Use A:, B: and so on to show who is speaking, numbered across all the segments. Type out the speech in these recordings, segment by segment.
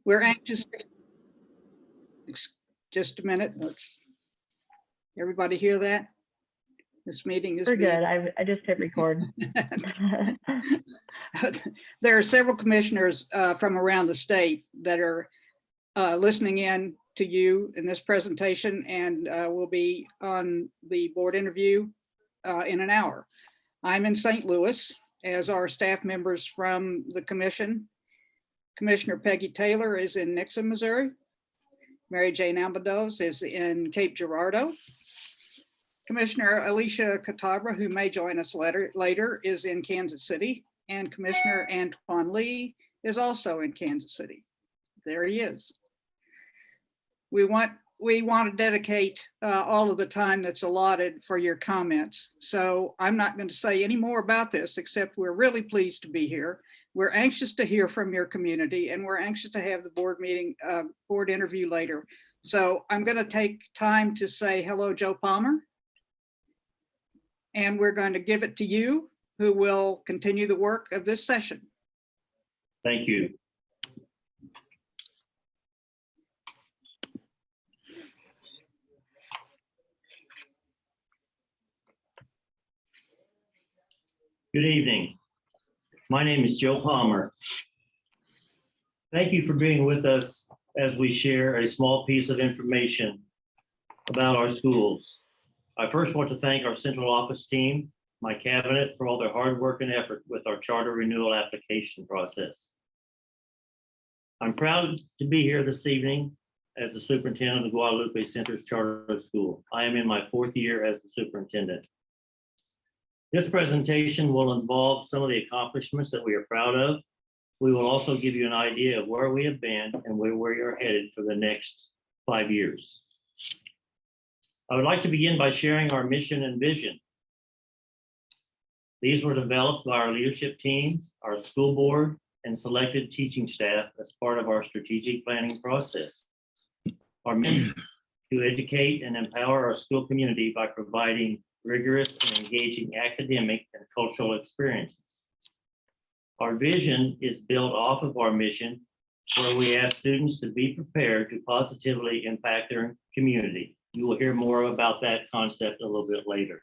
A: We're anxious. Just a minute. Let's. Everybody hear that? This meeting is.
B: We're good. I just hit record.
A: There are several commissioners from around the state that are listening in to you in this presentation, and will be on the board interview in an hour. I'm in St. Louis, as are staff members from the commission. Commissioner Peggy Taylor is in Nixon, Missouri. Mary Jane Albados is in Cape Girardeau. Commissioner Alicia Catawba, who may join us later, is in Kansas City, and Commissioner Antoine Lee is also in Kansas City. There he is. We want to dedicate all of the time that's allotted for your comments. So I'm not going to say any more about this, except we're really pleased to be here. We're anxious to hear from your community, and we're anxious to have the board meeting, board interview later. So I'm going to take time to say hello, Joe Palmer. And we're going to give it to you, who will continue the work of this session.
C: Thank you. Good evening. My name is Joe Palmer. Thank you for being with us as we share a small piece of information about our schools. I first want to thank our central office team, my cabinet, for all their hard work and effort with our charter renewal application process. I'm proud to be here this evening as the superintendent of the Guadalupe Center's Charter School. I am in my 4th year as the superintendent. This presentation will involve some of the accomplishments that we are proud of. We will also give you an idea of where we have been and where we are headed for the next 5 years. I would like to begin by sharing our mission and vision. These were developed by our leadership teams, our school board, and selected teaching staff as part of our strategic planning process. Our mission to educate and empower our school community by providing rigorous and engaging academic and cultural experiences. Our vision is built off of our mission, where we ask students to be prepared to positively impact their community. You will hear more about that concept a little bit later.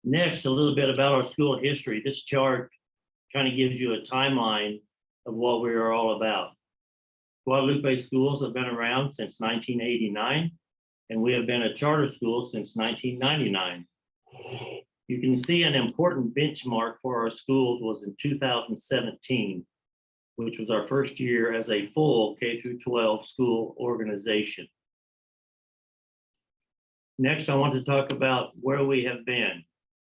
C: Next, a little bit about our school history. This chart kind of gives you a timeline of what we are all about. Guadalupe schools have been around since 1989, and we have been a charter school since 1999. You can see an important benchmark for our schools was in 2017, which was our first year as a full K-12 school organization. Next, I want to talk about where we have been,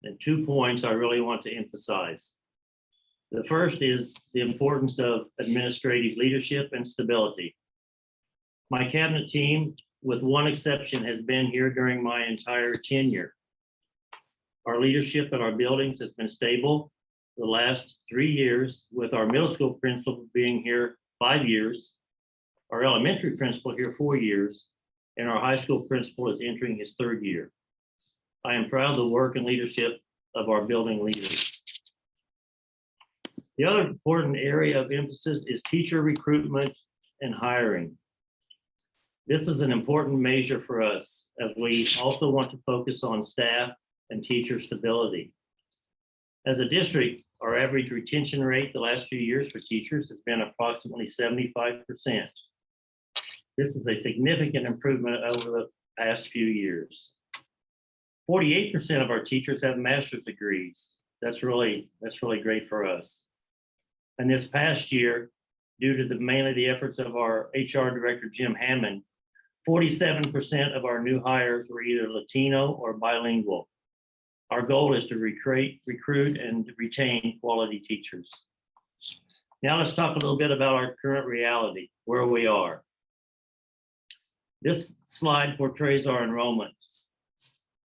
C: and 2 points I really want to emphasize. The first is the importance of administrative leadership and stability. My cabinet team, with one exception, has been here during my entire tenure. Our leadership at our buildings has been stable the last 3 years, with our middle school principal being here 5 years, our elementary principal here 4 years, and our high school principal is entering his 3rd year. I am proud of the work and leadership of our building leaders. The other important area of emphasis is teacher recruitment and hiring. This is an important measure for us, as we also want to focus on staff and teacher stability. As a district, our average retention rate the last few years for teachers has been approximately 75%. This is a significant improvement over the past few years. 48% of our teachers have master's degrees. That's really great for us. And this past year, due to mainly the efforts of our HR director, Jim Hammond, 47% of our new hires were either Latino or bilingual. Our goal is to recruit and retain quality teachers. Now let's talk a little bit about our current reality, where we are. This slide portrays our enrollment.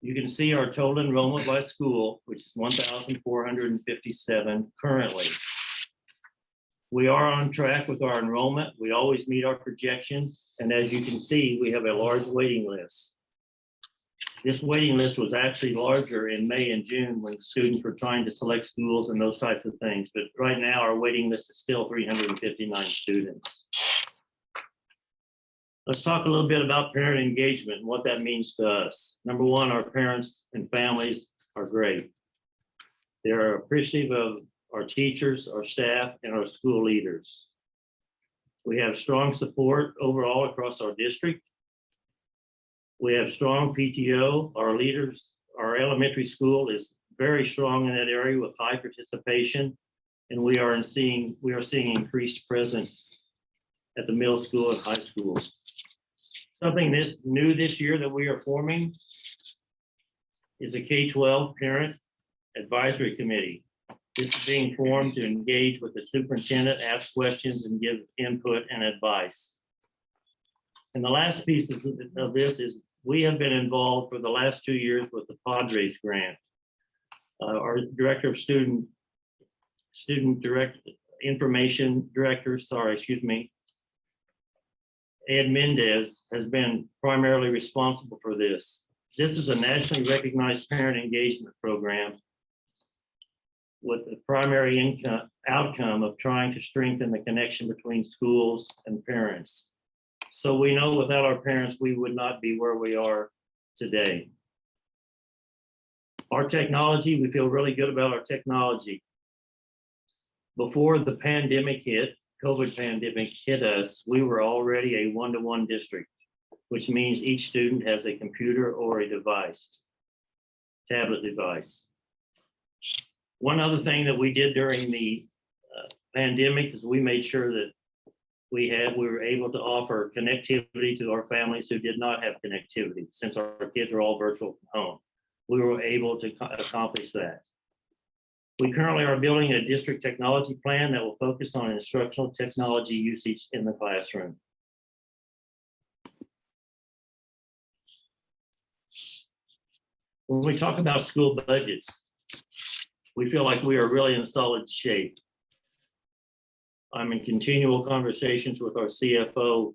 C: You can see our total enrollment by school, which is 1,457 currently. We are on track with our enrollment. We always meet our projections. And as you can see, we have a large waiting list. This waiting list was actually larger in May and June when students were trying to select schools and those types of things. But right now, our waiting list is still 359 students. Let's talk a little bit about parent engagement and what that means to us. Number one, our parents and families are great. They're appreciative of our teachers, our staff, and our school leaders. We have strong support overall across our district. We have strong PTO. Our leaders, our elementary school is very strong in that area with high participation. And we are seeing increased presence at the middle school and high school. Something new this year that we are forming is a K-12 Parent Advisory Committee. This is being formed to engage with the superintendent, ask questions, and give input and advice. And the last piece of this is we have been involved for the last 2 years with the Padres grant. Our director of student information director, Ed Mendes, has been primarily responsible for this. This is a nationally recognized parent engagement program with the primary outcome of trying to strengthen the connection between schools and parents. So we know without our parents, we would not be where we are today. Our technology, we feel really good about our technology. Before the pandemic hit, COVID pandemic hit us, we were already a one-to-one district, which means each student has a computer or a device, tablet device. One other thing that we did during the pandemic is we made sure that we were able to offer connectivity to our families who did not have connectivity. Since our kids are all virtual from home, we were able to accomplish that. We currently are building a district technology plan that will focus on instructional technology usage in the classroom. When we talk about school budgets, we feel like we are really in solid shape. I'm in continual conversations with our CFO,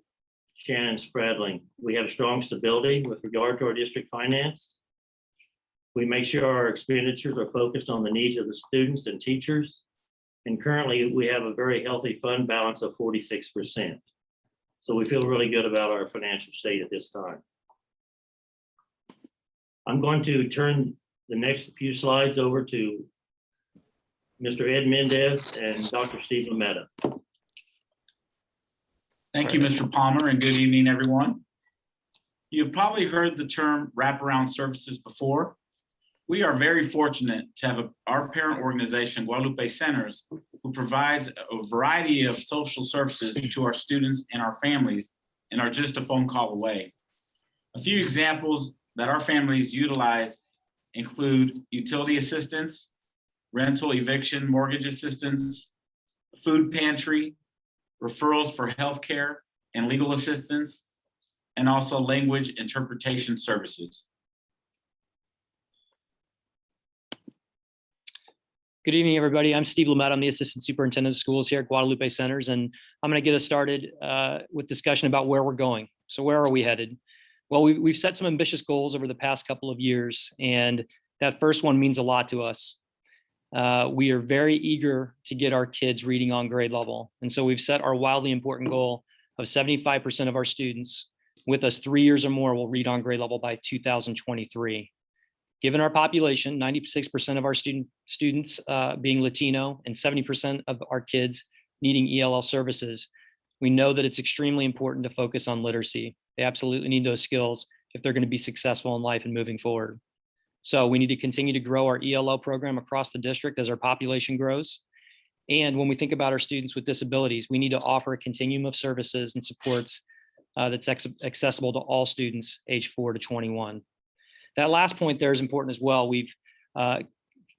C: Shannon Spradling. We have strong stability with regard to our district finance. We make sure our expenditures are focused on the needs of the students and teachers. And currently we have a very healthy fund balance of 46%. So we feel really good about our financial state at this time. I'm going to turn the next few slides over to Mr. Ed Mendes and Dr. Steve Lametta.
D: Thank you, Mr. Palmer, and good evening, everyone. You've probably heard the term wraparound services before. We are very fortunate to have our parent organization, Guadalupe Centers, who provides a variety of social services to our students and our families and are just a phone call away. A few examples that our families utilize include utility assistance, rental, eviction, mortgage assistance, food pantry, referrals for healthcare and legal assistance, and also language interpretation services.
E: Good evening, everybody. I'm Steve Lametta. I'm the Assistant Superintendent of Schools here at Guadalupe Centers, and I'm going to get us started with discussion about where we're going. So where are we headed? Well, we've set some ambitious goals over the past couple of years, and that first one means a lot to us. We are very eager to get our kids reading on grade level. And so we've set our wildly important goal of 75% of our students with us 3 years or more will read on grade level by 2023. Given our population, 96% of our students being Latino and 70% of our kids needing ELL services, we know that it's extremely important to focus on literacy. They absolutely need those skills if they're going to be successful in life and moving forward. So we need to continue to grow our ELL program across the district as our population grows. And when we think about our students with disabilities, we need to offer a continuum of services and supports that's accessible to all students age 4 to 21. That last point there is important as well. We've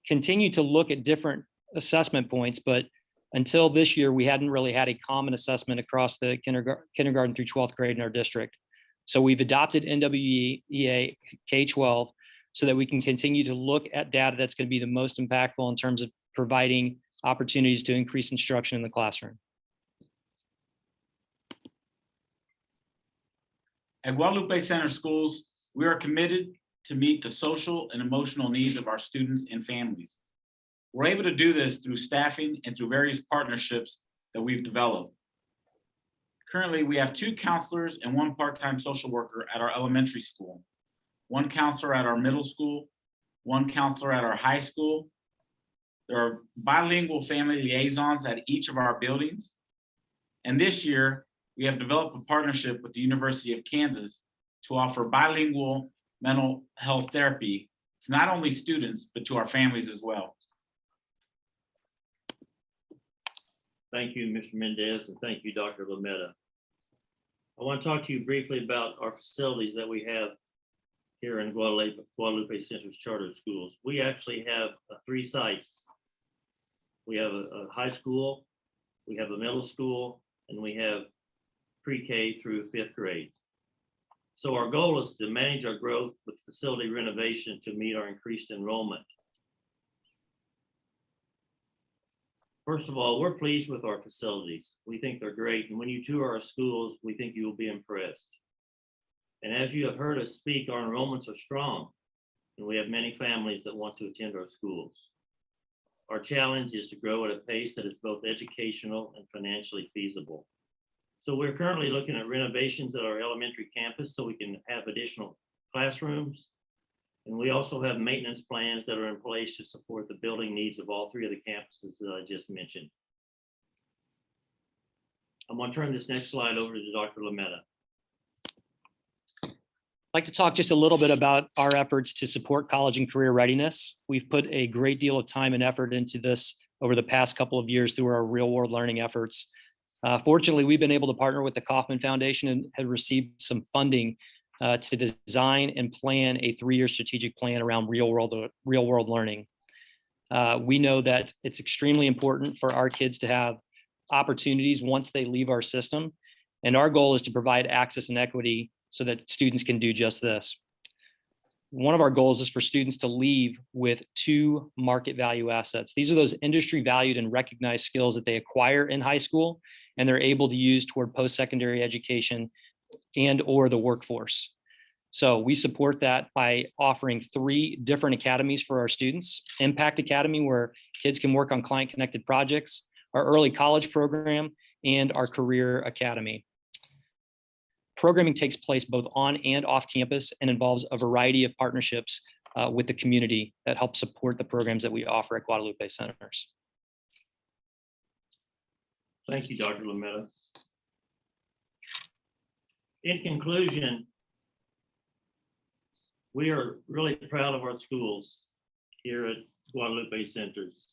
E: continued to look at different assessment points, but until this year, we hadn't really had a common assessment across the kindergarten through 12th grade in our district. So we've adopted NWEA K-12 so that we can continue to look at data that's going to be the most impactful in terms of providing opportunities to increase instruction in the classroom.
D: At Guadalupe Center Schools, we are committed to meet the social and emotional needs of our students and families. We're able to do this through staffing and through various partnerships that we've developed. Currently, we have 2 counselors and 1 part-time social worker at our elementary school, 1 counselor at our middle school, 1 counselor at our high school. There are bilingual family liaisons at each of our buildings. And this year, we have developed a partnership with the University of Kansas to offer bilingual mental health therapy to not only students, but to our families as well.
C: Thank you, Mr. Mendez, and thank you, Dr. Lametta. I want to talk to you briefly about our facilities that we have here in Guadalupe Center's charter schools. We actually have 3 sites. We have a high school, we have a middle school, and we have pre-K through 5th grade. So our goal is to manage our growth with facility renovation to meet our increased enrollment. First of all, we're pleased with our facilities. We think they're great. And when you tour our schools, we think you will be impressed. And as you have heard us speak, our enrollments are strong, and we have many families that want to attend our schools. Our challenge is to grow at a pace that is both educational and financially feasible. So we're currently looking at renovations at our elementary campus so we can have additional classrooms. And we also have maintenance plans that are in place to support the building needs of all 3 of the campuses that I just mentioned. I'm going to turn this next slide over to Dr. Lametta.
E: I'd like to talk just a little bit about our efforts to support college and career readiness. We've put a great deal of time and effort into this over the past couple of years through our real world learning efforts. Fortunately, we've been able to partner with the Kauffman Foundation and have received some funding to design and plan a 3-year strategic plan around real world learning. We know that it's extremely important for our kids to have opportunities once they leave our system. And our goal is to provide access and equity so that students can do just this. One of our goals is for students to leave with 2 market value assets. These are those industry valued and recognized skills that they acquire in high school and they're able to use toward post-secondary education and or the workforce. So we support that by offering 3 different academies for our students. Impact Academy, where kids can work on client connected projects, our early college program, and our career academy. Programming takes place both on and off campus and involves a variety of partnerships with the community that help support the programs that we offer at Guadalupe Centers.
C: Thank you, Dr. Lametta. In conclusion, we are really proud of our schools here at Guadalupe Centers.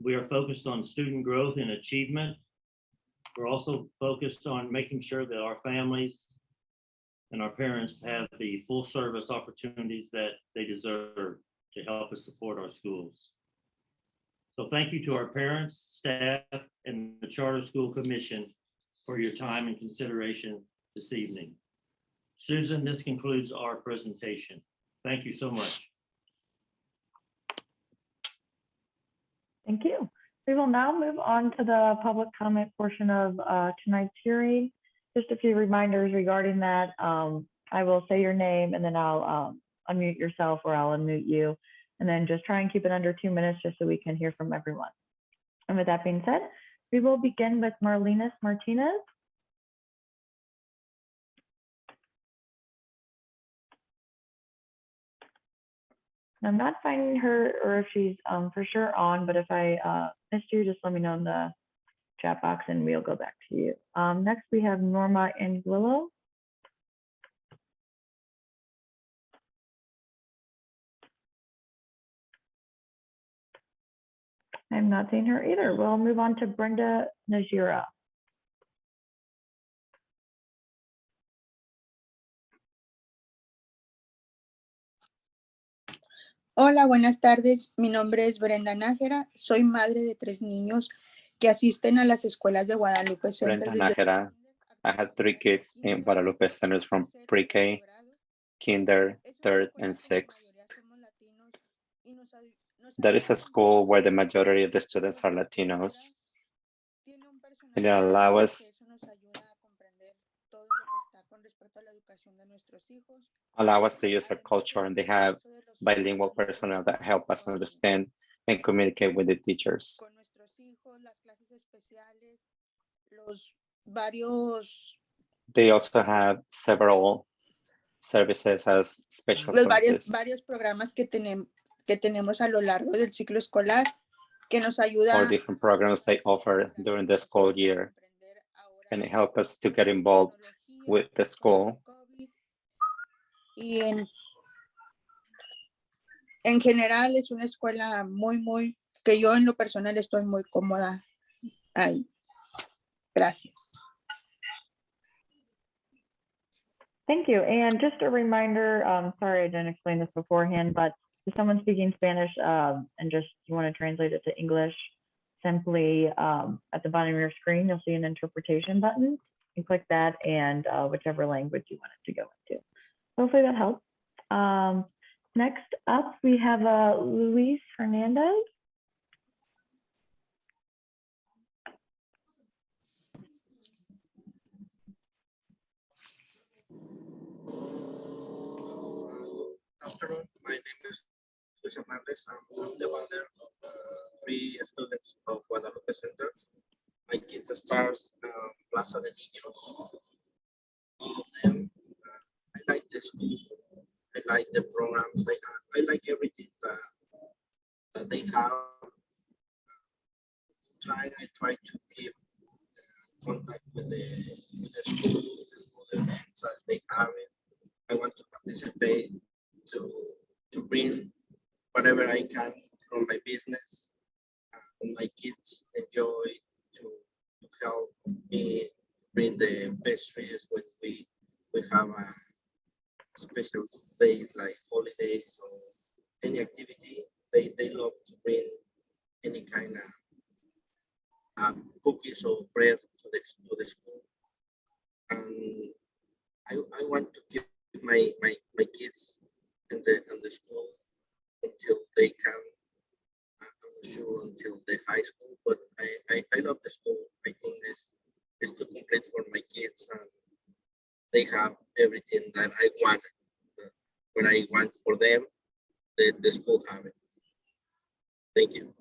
C: We are focused on student growth and achievement. We're also focused on making sure that our families and our parents have the full service opportunities that they deserve to help us support our schools. So thank you to our parents, staff, and the Charter School Commission for your time and consideration this evening. Susan, this concludes our presentation. Thank you so much.
B: Thank you. We will now move on to the public comment portion of tonight's hearing. Just a few reminders regarding that. I will say your name and then I'll unmute yourself or I'll unmute you. And then just try and keep it under 2 minutes just so we can hear from everyone. And with that being said, we will begin with Marlenis Martinez. I'm not finding her or if she's for sure on, but if I missed you, just let me know in the chat box and we'll go back to you. Next, we have Norma Anguillo. I'm not seeing her either. We'll move on to Brenda Nazira.
F: Hola, buenas tardes. Mi nombre es Brenda Nazira. Soy madre de 3 niños que asisten a las escuelas de Guadalupe Center.
G: Brenda Najera. I have 3 kids in Guadalupe Centers from pre-K, kinder, 3rd, and 6th. That is a school where the majority of the students are Latinos. And it allows us allow us to use our culture, and they have bilingual personnel that help us understand and communicate with the teachers. They also have several services as special classes
F: Varios programas que tenemos a lo largo del ciclo escolar que nos ayuda
G: or different programs they offer during the school year, and it helps us to get involved with the school.
F: Y en general es una escuela que yo en lo personal estoy muy cómoda ahí. Gracias.
B: Thank you. And just a reminder, sorry, I didn't explain this beforehand, but if someone's speaking Spanish and just you want to translate it to English, simply at the bottom of your screen, you'll see an interpretation button. You click that and whichever language you want it to go into. Hopefully that helps. Next up, we have Luis Hernandez.
H: Afternoon, my name is Luis Hernandez. I'm the father of 3 students of Guadalupe Center. My kids start Plaza de Niños. All of them. I like the school. I like the programs they have. I like everything that they have. I try to keep contact with the school and other things that they have. I want to participate to bring whatever I can from my business. My kids enjoy to help me bring the pastries when we have a special days like holidays or any activity. They love to bring any kind of cookies or bread to the school. And I want to keep my kids in the school until they can. I'm not sure until the high school, but I love the school. I think this is too complete for my kids, and they have everything that I want. What I want for them, the school have it. Thank you.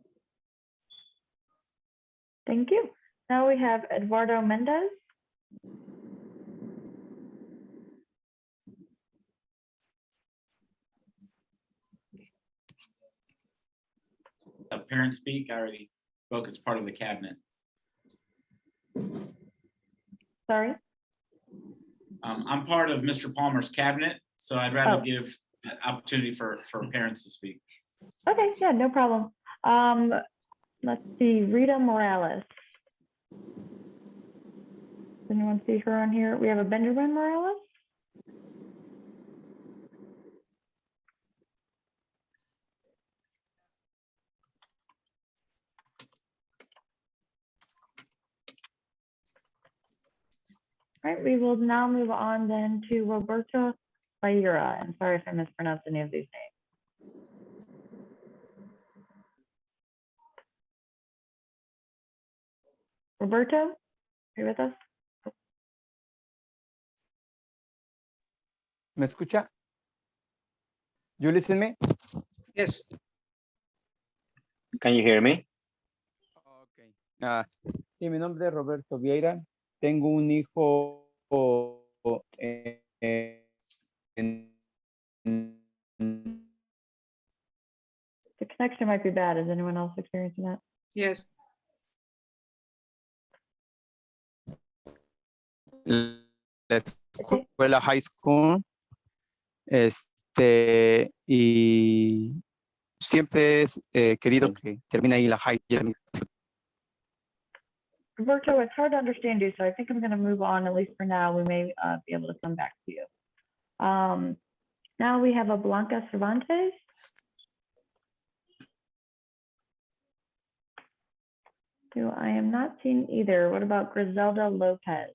B: Thank you. Now we have Eduardo Mendes.
D: Parent speak, I already spoke as part of the cabinet.
B: Sorry.
D: I'm part of Mr. Palmer's cabinet, so I'd rather give an opportunity for parents to speak.
B: Okay, yeah, no problem. Let's see, Rita Morales. Does anyone see her on here? We have a Benjamin Morales. All right, we will now move on then to Roberto Baira. I'm sorry if I mispronounced any of these names. Roberto, are you with us?
I: ¿Me escucha? You listen me?
A: Yes.
G: Can you hear me?
I: Okay. Sí, mi nombre es Roberto Vieira. Tengo un hijo
B: The connection might be bad. Is anyone else experiencing that?
A: Yes.
I: La escuela high school. Y siempre es querido que termine ahí la high.
B: Roberto, it's hard to understand you, so I think I'm going to move on, at least for now. We may be able to come back to you. Now we have a Blanca Cervantes. Who I am not seeing either. What about Griselda Lopez?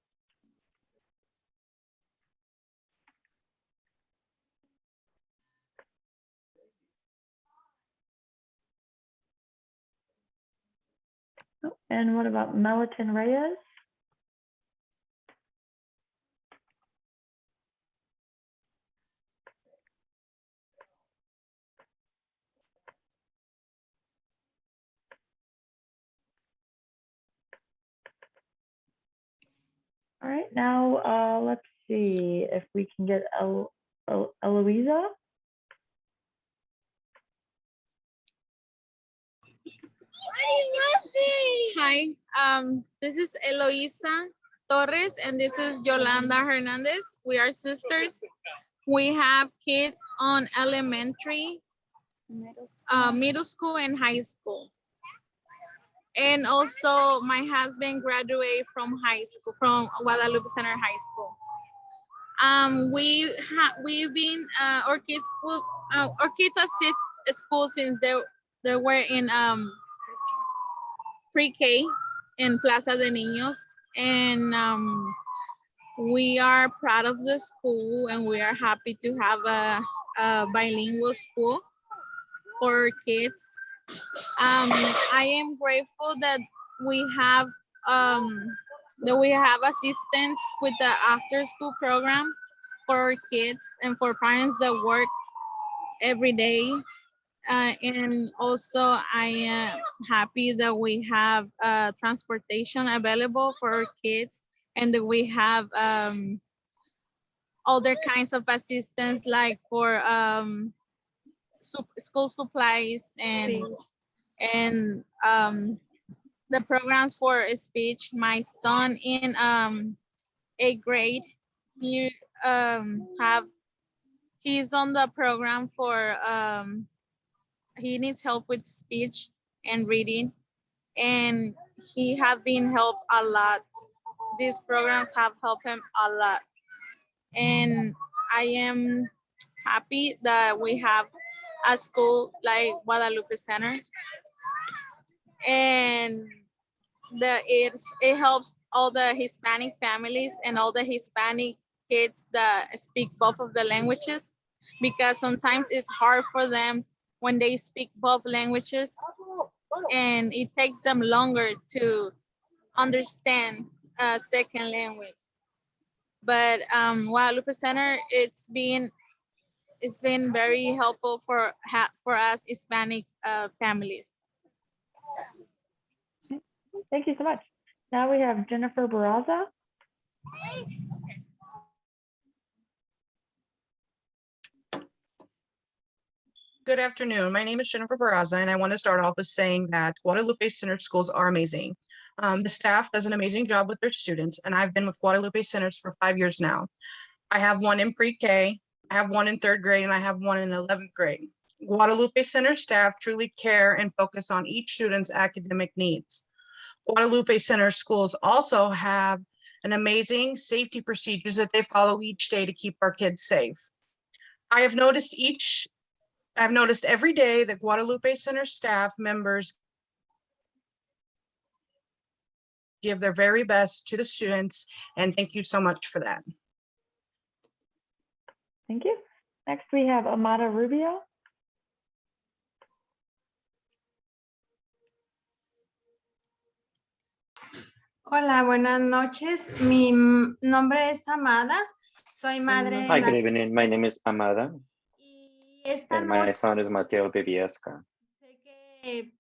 B: Oh, and what about Melaton Reyes? All right, now let's see if we can get Eloisa.
J: Hi, this is Eloisa Torres and this is Yolanda Hernandez. We are sisters. We have kids on elementary, middle school and high school. And also my husband graduated from high school, from Guadalupe Center High School. We've been our kids assist school since they were in pre-K in Plaza de Niños, and we are proud of the school and we are happy to have a bilingual school for kids. I am grateful that we have assistance with the after school program for kids and for parents that work every day. And also I am happy that we have transportation available for our kids and that we have other kinds of assistance like for school supplies and the programs for speech. My son in 8th grade, he's on the program for he needs help with speech and reading, and he has been helped a lot. These programs have helped him a lot. And I am happy that we have a school like Guadalupe Center. And it helps all the Hispanic families and all the Hispanic kids that speak both of the languages, because sometimes it's hard for them when they speak both languages and it takes them longer to understand a second language. But Guadalupe Center, it's been very helpful for us Hispanic families.
B: Thank you so much. Now we have Jennifer Barraza.
K: Good afternoon. My name is Jennifer Barraza, and I want to start off with saying that Guadalupe Center schools are amazing. The staff does an amazing job with their students, and I've been with Guadalupe Centers for 5 years now. I have one in pre-K, I have one in 3rd grade, and I have one in 11th grade. Guadalupe Center staff truly care and focus on each student's academic needs. Guadalupe Center schools also have an amazing safety procedures that they follow each day to keep our kids safe. I've noticed every day that Guadalupe Center staff members give their very best to the students, and thank you so much for that.
B: Thank you. Next we have Amada Rubio.
L: Hola, buenas noches. Mi nombre es Amada. Soy madre.
G: Hi, good evening. My name is Amada,
L: Y esta
G: and my
L: noche
G: son is Mateo Viviesca.
L: sé que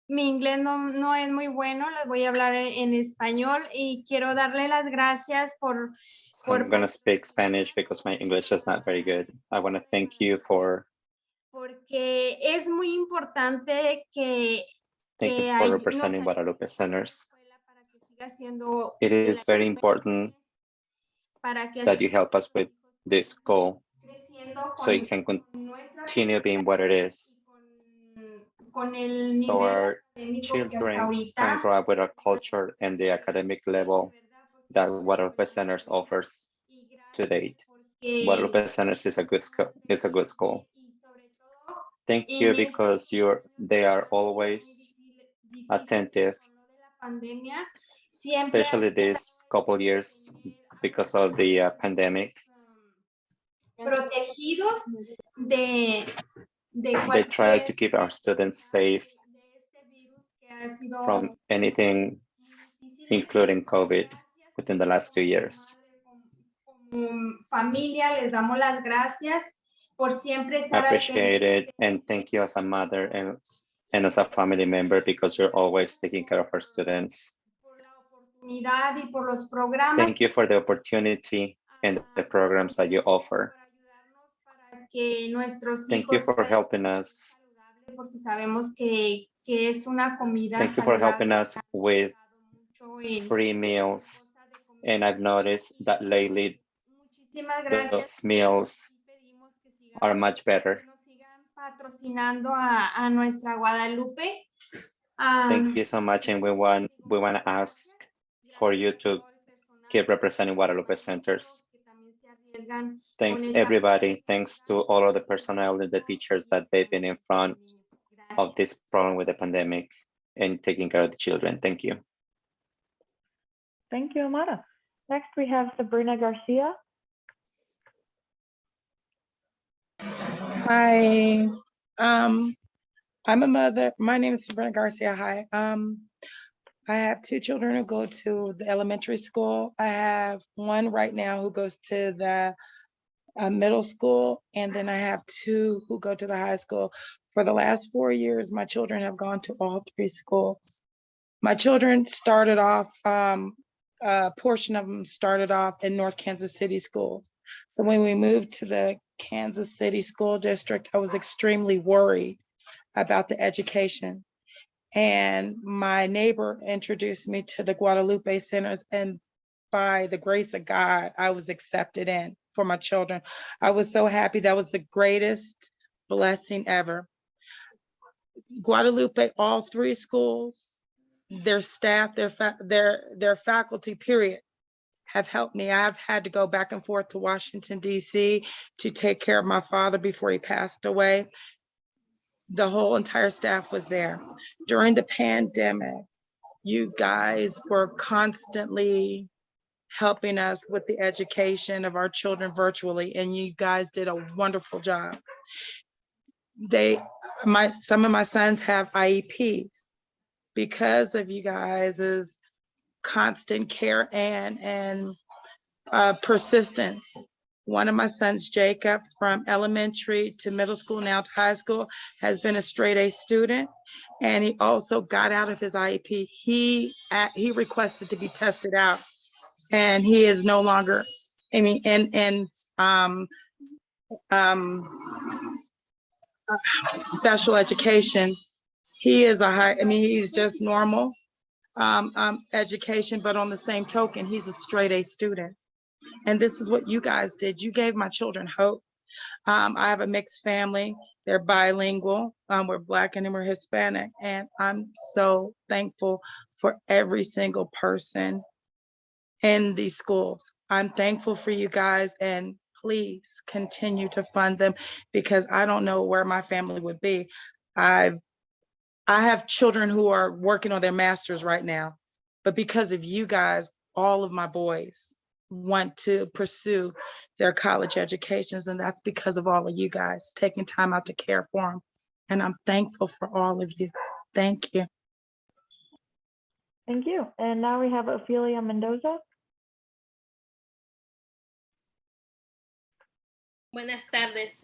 L: mi inglés no es muy bueno. Les voy a hablar en español y quiero darle las gracias por.
G: So I'm going to speak Spanish because my English is not very good. I want to thank you for.
L: Porque es muy importante que.
G: Thank you for representing Guadalupe Centers. It is very important that you help us with this goal so it can continue being what it is. So our children can grow up with a culture and the academic level that Guadalupe Centers offers to date. Guadalupe Centers is a good school. It's a good school. Thank you because they are always attentive, especially these couple years because of the pandemic. They try to keep our students safe from anything, including COVID, within the last 2 years. I appreciate it, and thank you as a mother and as a family member because you're always taking care of our students.
L: oportunidad y por los programas.
G: Thank you for the opportunity and the programs that you offer.
L: Para que nuestros
G: Thank you
L: hijos
G: for
L: puedan
G: helping us.
L: comer, porque sabemos que es una comida
G: Thank you for helping
L: saludable
G: us with
L: mucho en
G: free meals. And I've noticed that lately
L: muchísimas gracias.
G: those meals are much better.
L: Que nos sigan patrocinando a nuestra Guadalupe.
G: Thank you so much, and we want to ask for you to keep representing Guadalupe centers. Thanks everybody. Thanks to all of the personnel and the teachers that they've been in front of this problem with the pandemic and taking care of the children. Thank you.
B: Thank you, Amara. Next, we have Sabrina Garcia.
M: Hi, I'm a mother. My name is Brenda Garcia. Hi. I have two children who go to the elementary school. I have one right now who goes to the middle school, and then I have two who go to the high school. For the last 4 years, my children have gone to all three schools. My children started off, a portion of them started off in North Kansas City schools. So when we moved to the Kansas City School District, I was extremely worried about the education. And my neighbor introduced me to the Guadalupe Centers, and by the grace of God, I was accepted in for my children. I was so happy. That was the greatest blessing ever. Guadalupe, all three schools, their staff, their faculty, period, have helped me. I've had to go back and forth to Washington, D.C. to take care of my father before he passed away. The whole entire staff was there. During the pandemic, you guys were constantly helping us with the education of our children virtually, and you guys did a wonderful job. Some of my sons have IEPs because of you guys' constant care and persistence. One of my sons, Jacob, from elementary to middle school, now to high school, has been a straight A student, and he also got out of his IEP. He requested to be tested out, and he is no longer, I mean, in special education. He is he's just normal education, but on the same token, he's a straight A student. And this is what you guys did. You gave my children hope. I have a mixed family. They're bilingual. We're Black and we're Hispanic. And I'm so thankful for every single person in these schools. I'm thankful for you guys, and please continue to fund them, because I don't know where my family would be. I have children who are working on their masters right now, but because of you guys, all of my boys want to pursue their college educations, and that's because of all of you guys taking time out to care for them. And I'm thankful for all of you. Thank you.
B: Thank you. And now we have Ophelia Mendoza.
J: Buenas tardes.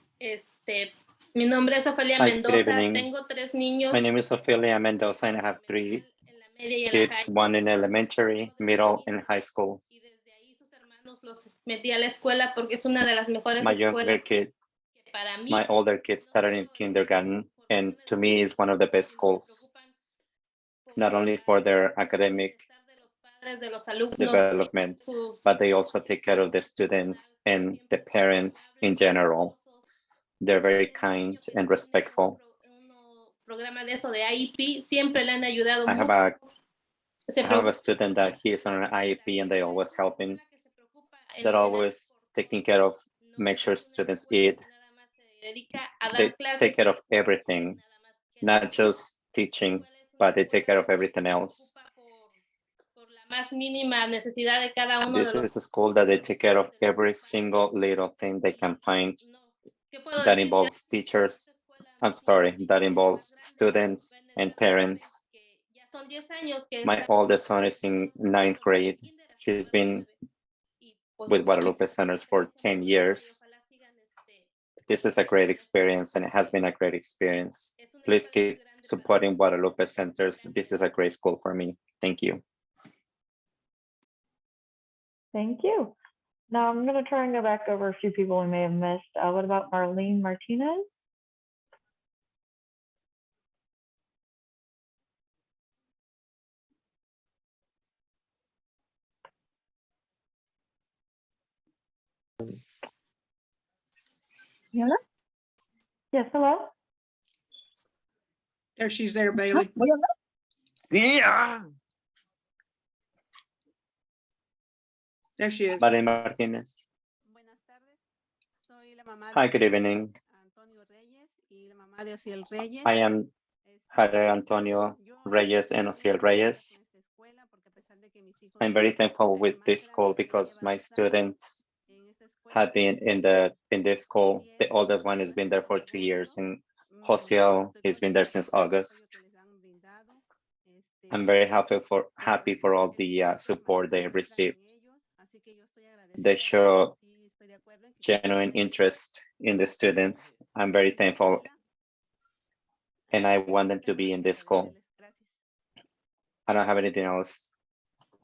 J: Mi nombre es Ophelia
G: Hi, good
J: Mendoza.
G: evening.
J: Tengo 3 niños.
G: My name is Ophelia Mendoza, and I have 3
J: en la media y en la
G: kids,
J: high.
G: one in elementary, middle, and high school.
J: Y desde ahí sus hermanos los metí a la escuela porque es una de las mejores
G: My younger
J: escuelas
G: kid,
J: que para mí.
G: my older kid started in kindergarten, and to me is one of the best schools, not only for their academic
J: De los alumnos,
G: development, but they also take care of the students and the parents in general. They're very kind and respectful.
J: Programa de eso de IEP siempre le han ayudado
G: I have
J: mucho.
G: a student that he is on an IEP, and they always helping. They're always taking care of, make sure students eat. They take care of everything, not just teaching, but they take care of everything else.
J: Más mínima necesidad de cada uno
G: This
J: de los.
G: is a school that they take care of every single little thing they can find that involves teachers. I'm sorry, that involves students and parents. My oldest son is in 9th grade. He's been with Guadalupe Centers for 10 years. This is a great experience, and it has been a great experience. Please keep supporting Guadalupe Centers. This is a great school for me. Thank you.
B: Thank you. Now I'm going to try and go back over a few people we may have missed. What about Marlene Martinez?
N: ¿Me habla?
B: Yes, hello.
A: There she's there, Bailey.
N: ¿Voy a hablar? Sí.
A: There she is.
G: Maria Martinez.
O: Buenas tardes. Soy la mamá
G: Hi,
O: de
G: good evening.
O: Antonio Reyes y la mamá de Ociel Reyes.
G: I am Javier Antonio Reyes and Ociel Reyes. I'm very thankful with this school because my students have been in this school. The oldest one has been there for 2 years, and Ociel has been there since August. I'm very happy for all the support they received. They show genuine interest in the students. I'm very thankful, and I want them to be in this school. I don't have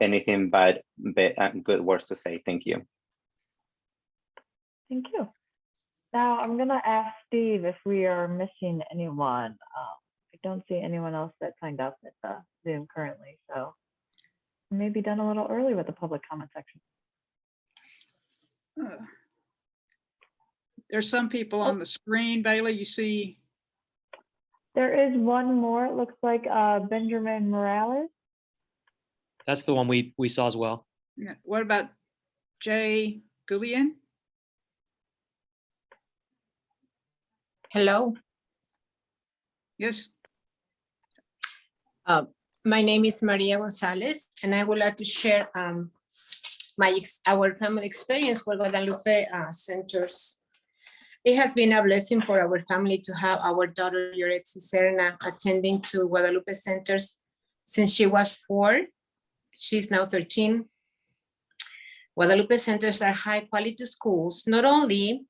G: anything but good words to say. Thank you.
B: Thank you. Now I'm going to ask Steve if we are missing anyone. I don't see anyone else that signed up at the Zoom currently, so maybe done a little early with the public comment section.
A: There's some people on the screen, Bailey, you see.
B: There is one more, it looks like Benjamin Morales.
E: That's the one we saw as well.
A: Yeah. What about Jay Goulian?
P: Hello.
A: Yes.
P: My name is Maria Gonzalez, and I would like to share our family experience for Guadalupe centers. It has been a blessing for our family to have our daughter Yoretzi Serna attending to Guadalupe centers since she was 4. She's now 13. Guadalupe centers are high quality schools. Not only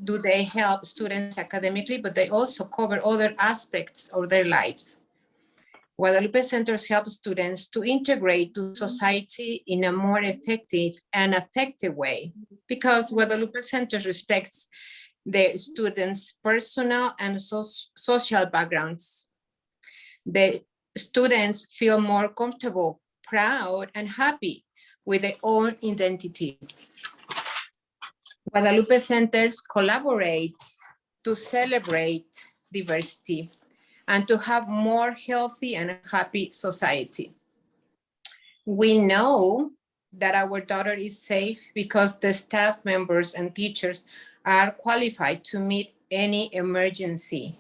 P: do they help students academically, but they also cover other aspects of their lives. Guadalupe centers help students to integrate to society in a more effective and effective way because Guadalupe centers respects their students' personal and social backgrounds. The students feel more comfortable, proud, and happy with their own identity. Guadalupe centers collaborate to celebrate diversity and to have more healthy and happy society. We know that our daughter is safe because the staff members and teachers are qualified to meet any emergency.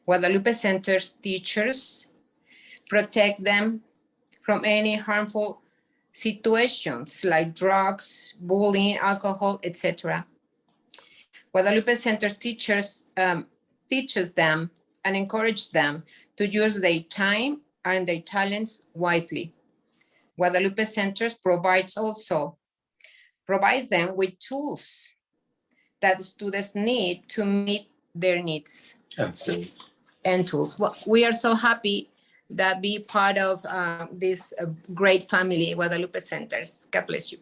P: Guadalupe centers teachers protect them from any harmful situations like drugs, bullying, alcohol, etc. Guadalupe Center teachers teaches them and encourage them to use their time and their talents wisely. Guadalupe Centers provides them with tools that students need to meet their needs. And tools. Well, we are so happy that be part of this great family, Guadalupe Centers. God bless you.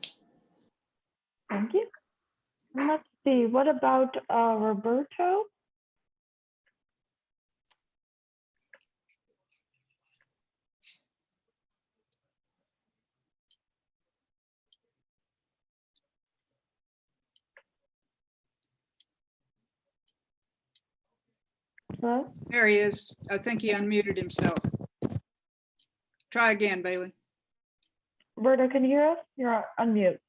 B: Thank you. Let's see, what about Roberto? Hello?
A: There he is. I think he unmuted himself. Try again, Bailey.
B: Roberto, can you hear us? You're on mute.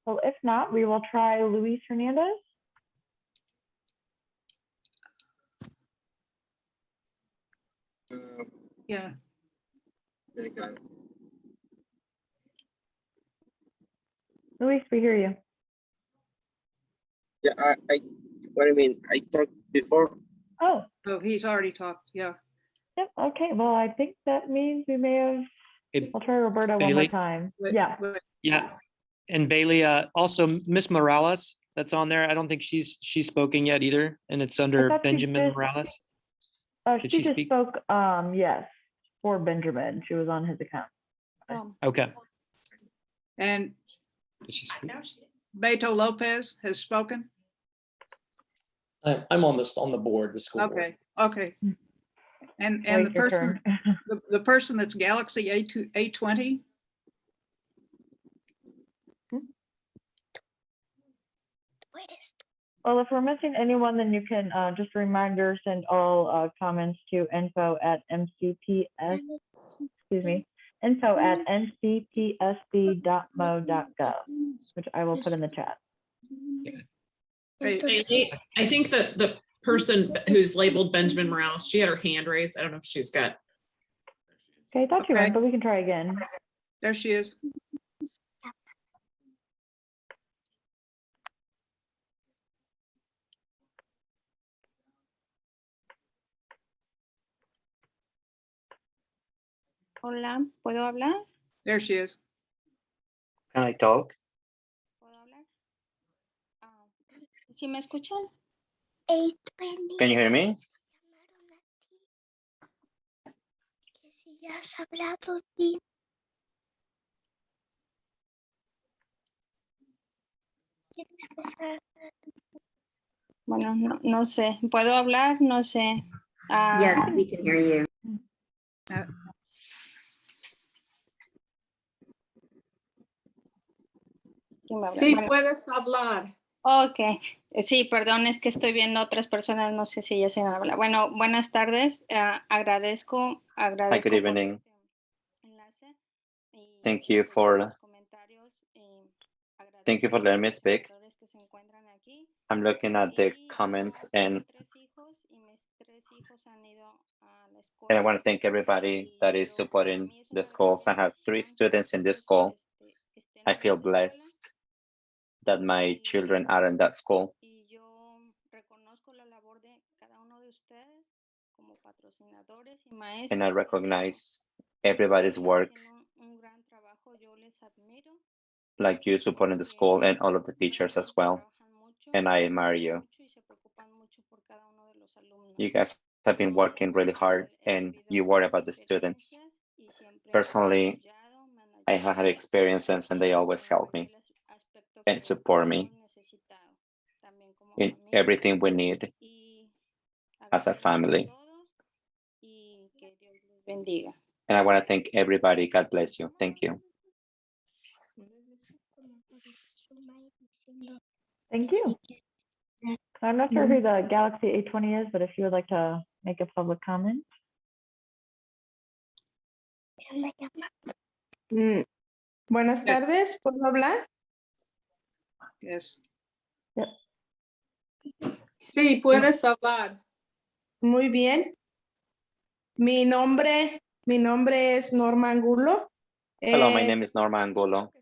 B: Well, if not, we will try Luis Hernandez.
A: Yeah.
H: There you go.
B: Luis, we hear you.
H: Yeah, what do you mean? I talked before.
B: Oh.
A: Oh, he's already talked. Yeah.
B: Yep. Okay. Well, I think that means we may have. I'll try Roberto one more
E: Bailey?
B: time. Yeah.
E: Yeah. And Bailey, also Miss Morales, that's on there. I don't think she's spoken yet either. And it's under Benjamin Morales. Did
B: She
E: she
B: just
E: speak?
B: spoke, yes, for Benjamin. She was on his account.
E: Okay.
A: And
E: Did she speak?
A: Beto Lopez has spoken?
Q: I'm on this, on the board, the school board.
A: Okay, okay. And
B: Wait
A: the
B: your
A: person,
B: turn.
A: the person that's Galaxy A20,
B: Well, if we're missing anyone, then you can just a reminder, send all comments to info@mcps, excuse me, info@ncpsc.mo.gov, which I will put in the chat.
A: Hey,
R: I think that the person who's labeled Benjamin Rouse, she had her hand raised. I don't know if she's got.
B: Okay, I thought you went, but we can try again.
A: there she is.
S: Hola, ¿puedo hablar?
A: There she is.
G: Can I talk?
S: ¿Puedo hablar? ¿Sí me escuchan?
G: Can you hear me?
S: Si has hablado bien. Bueno, no sé. ¿Puedo hablar? No sé.
T: Yes, we can hear you.
U: Sí,
S: Bueno.
U: puedes hablar.
S: Ok, sí, perdón, es que estoy viendo otras personas, no sé si ya se van a hablar. Bueno, buenas tardes, agradezco
G: Hi, good
S: por
G: evening.
S: este enlace y
G: Thank you for
S: comentarios y
G: thank you for letting me speak.
S: agradecemos que se encuentran aquí.
G: I'm looking at the comments and
S: Mis tres hijos han ido a la escuela.
G: I want to thank everybody that is supporting the schools. I have 3 students in this school. I feel blessed that my children are in that school.
S: Y yo reconozco la labor de cada uno de ustedes como patrocinadores y maestros.
G: And I recognize everybody's work,
S: Un gran trabajo, yo les admiro.
G: like you supporting the school and all of the teachers as well. And I admire you.
S: Y se preocupan mucho por cada uno de los alumnos.
G: You guys have been working really hard and you worry about the students. Personally, I have had experiences and they always help me and support me in everything we need as a family.
S: Y que Dios les bendiga.
G: And I want to thank everybody. God bless you. Thank you.
B: Thank you. I'm not sure who the Galaxy A20 is, but if you would like to make a public comment.
U: Buenas tardes, ¿puedo hablar?
A: Yes.
B: Yep.
U: Sí, puedes hablar. Muy bien. Mi nombre es Norma Angulo.
G: Hello, my name is Norma Angulo.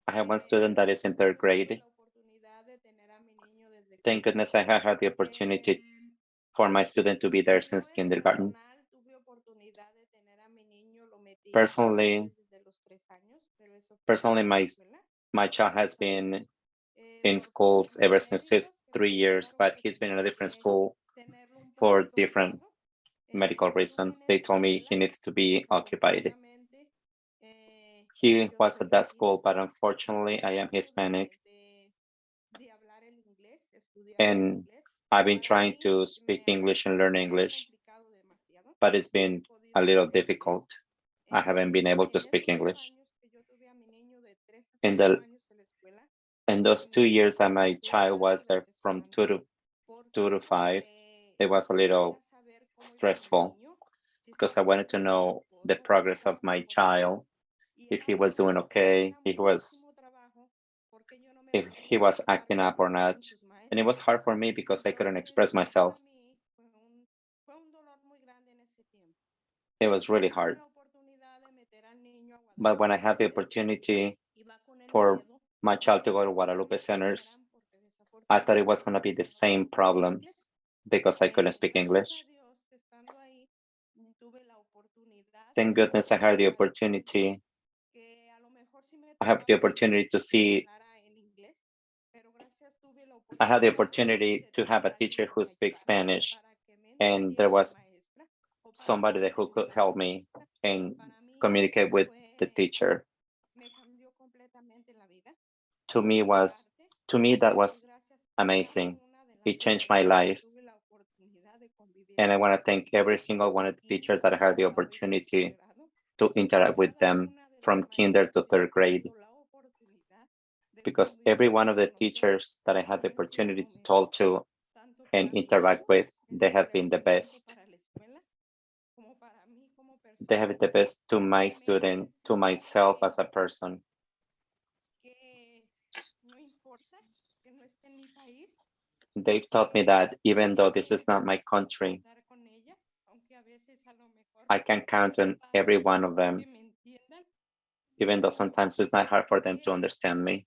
G: I have one student that is in 3rd grade. Thank goodness I have had the opportunity for my student to be there since kindergarten. Personally, my child has been in schools ever since his 3 years, but he's been in a different school for different medical reasons. They told me he needs to be occupied. He was at that school, but unfortunately I am Hispanic. And I've been trying to speak English and learn English, but it's been a little difficult. I haven't been able to speak English. In those 2 years that my child was there from 2 to 5, it was a little stressful because I wanted to know the progress of my child, if he was doing okay, if he was acting up or not. And it was hard for me because I couldn't express myself. It was really hard. But when I had the opportunity for my child to go to Guadalupe Centers, I thought it was going to be the same problems because I couldn't speak English. Thank goodness I had the opportunity. I have the opportunity to see. I had the opportunity to have a teacher who speaks Spanish and there was somebody that who could help me and communicate with the teacher. To me that was amazing. It changed my life. And I want to thank every single one of the teachers that I had the opportunity to interact with them from kinder to third grade. Because every one of the teachers that I had the opportunity to talk to and interact with, they have been the best. They have been the best to my student, to myself as a person. They've taught me that even though this is not my country, I can count on every one of them, even though sometimes it's not hard for them to understand me.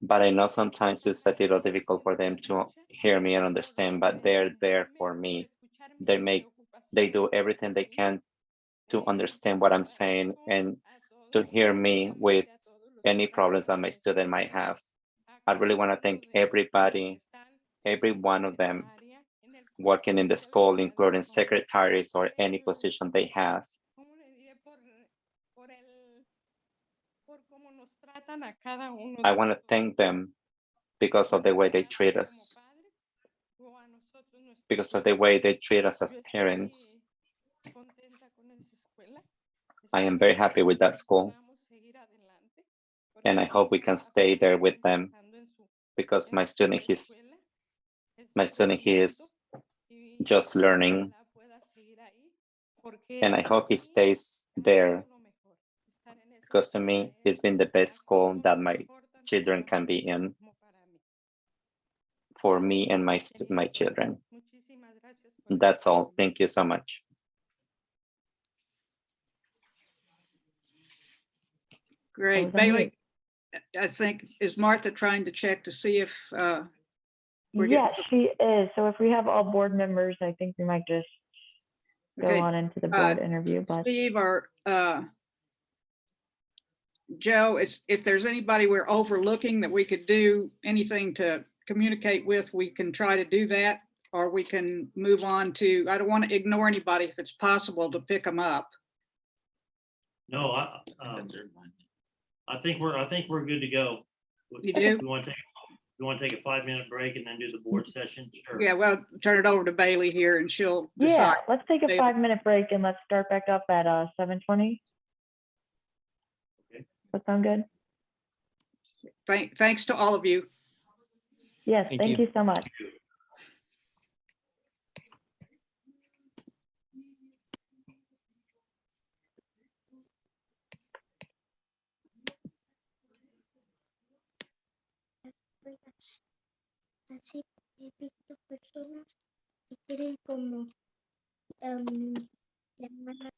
G: But I know sometimes it's a little difficult for them to hear me and understand, but they're there for me. They do everything they can to understand what I'm saying and to hear me with any problems that my student might have. I really want to thank everybody, every one of them working in the school, including secretaries or any position they have. I want to thank them because of the way they treat us, because of the way they treat us as parents. I am very happy with that school, and I hope we can stay there with them because my student, he is just learning, and I hope he stays there because to me, it's been the best school that my children can be in for me and my children. That's all. Thank you so much.
A: Great. Bailey, I think, is Martha trying to check to see if we're getting.
B: Yes, she is. So if we have all board members, I think we might just go
A: Okay,
B: on into the board interview. But
A: Steve or Joe, if there's anybody we're overlooking that we could do anything to communicate with, we can try to do that, or we can move on to, I don't want to ignore anybody if it's possible to pick them up.
C: No, I think we're good to go.
A: You do?
C: We want to take a 5-minute break and then do the board session? Sure.
A: Yeah, well, turn it over to Bailey here and she'll decide.
B: yeah, let's take a
A: Bailey.
B: 5-minute break and let's start back up at 7:20.
C: Okay.
B: That sound good?
A: Thanks to all of you.
B: Yes, thank you so much.
V: Así he visto personas que quieren como llamar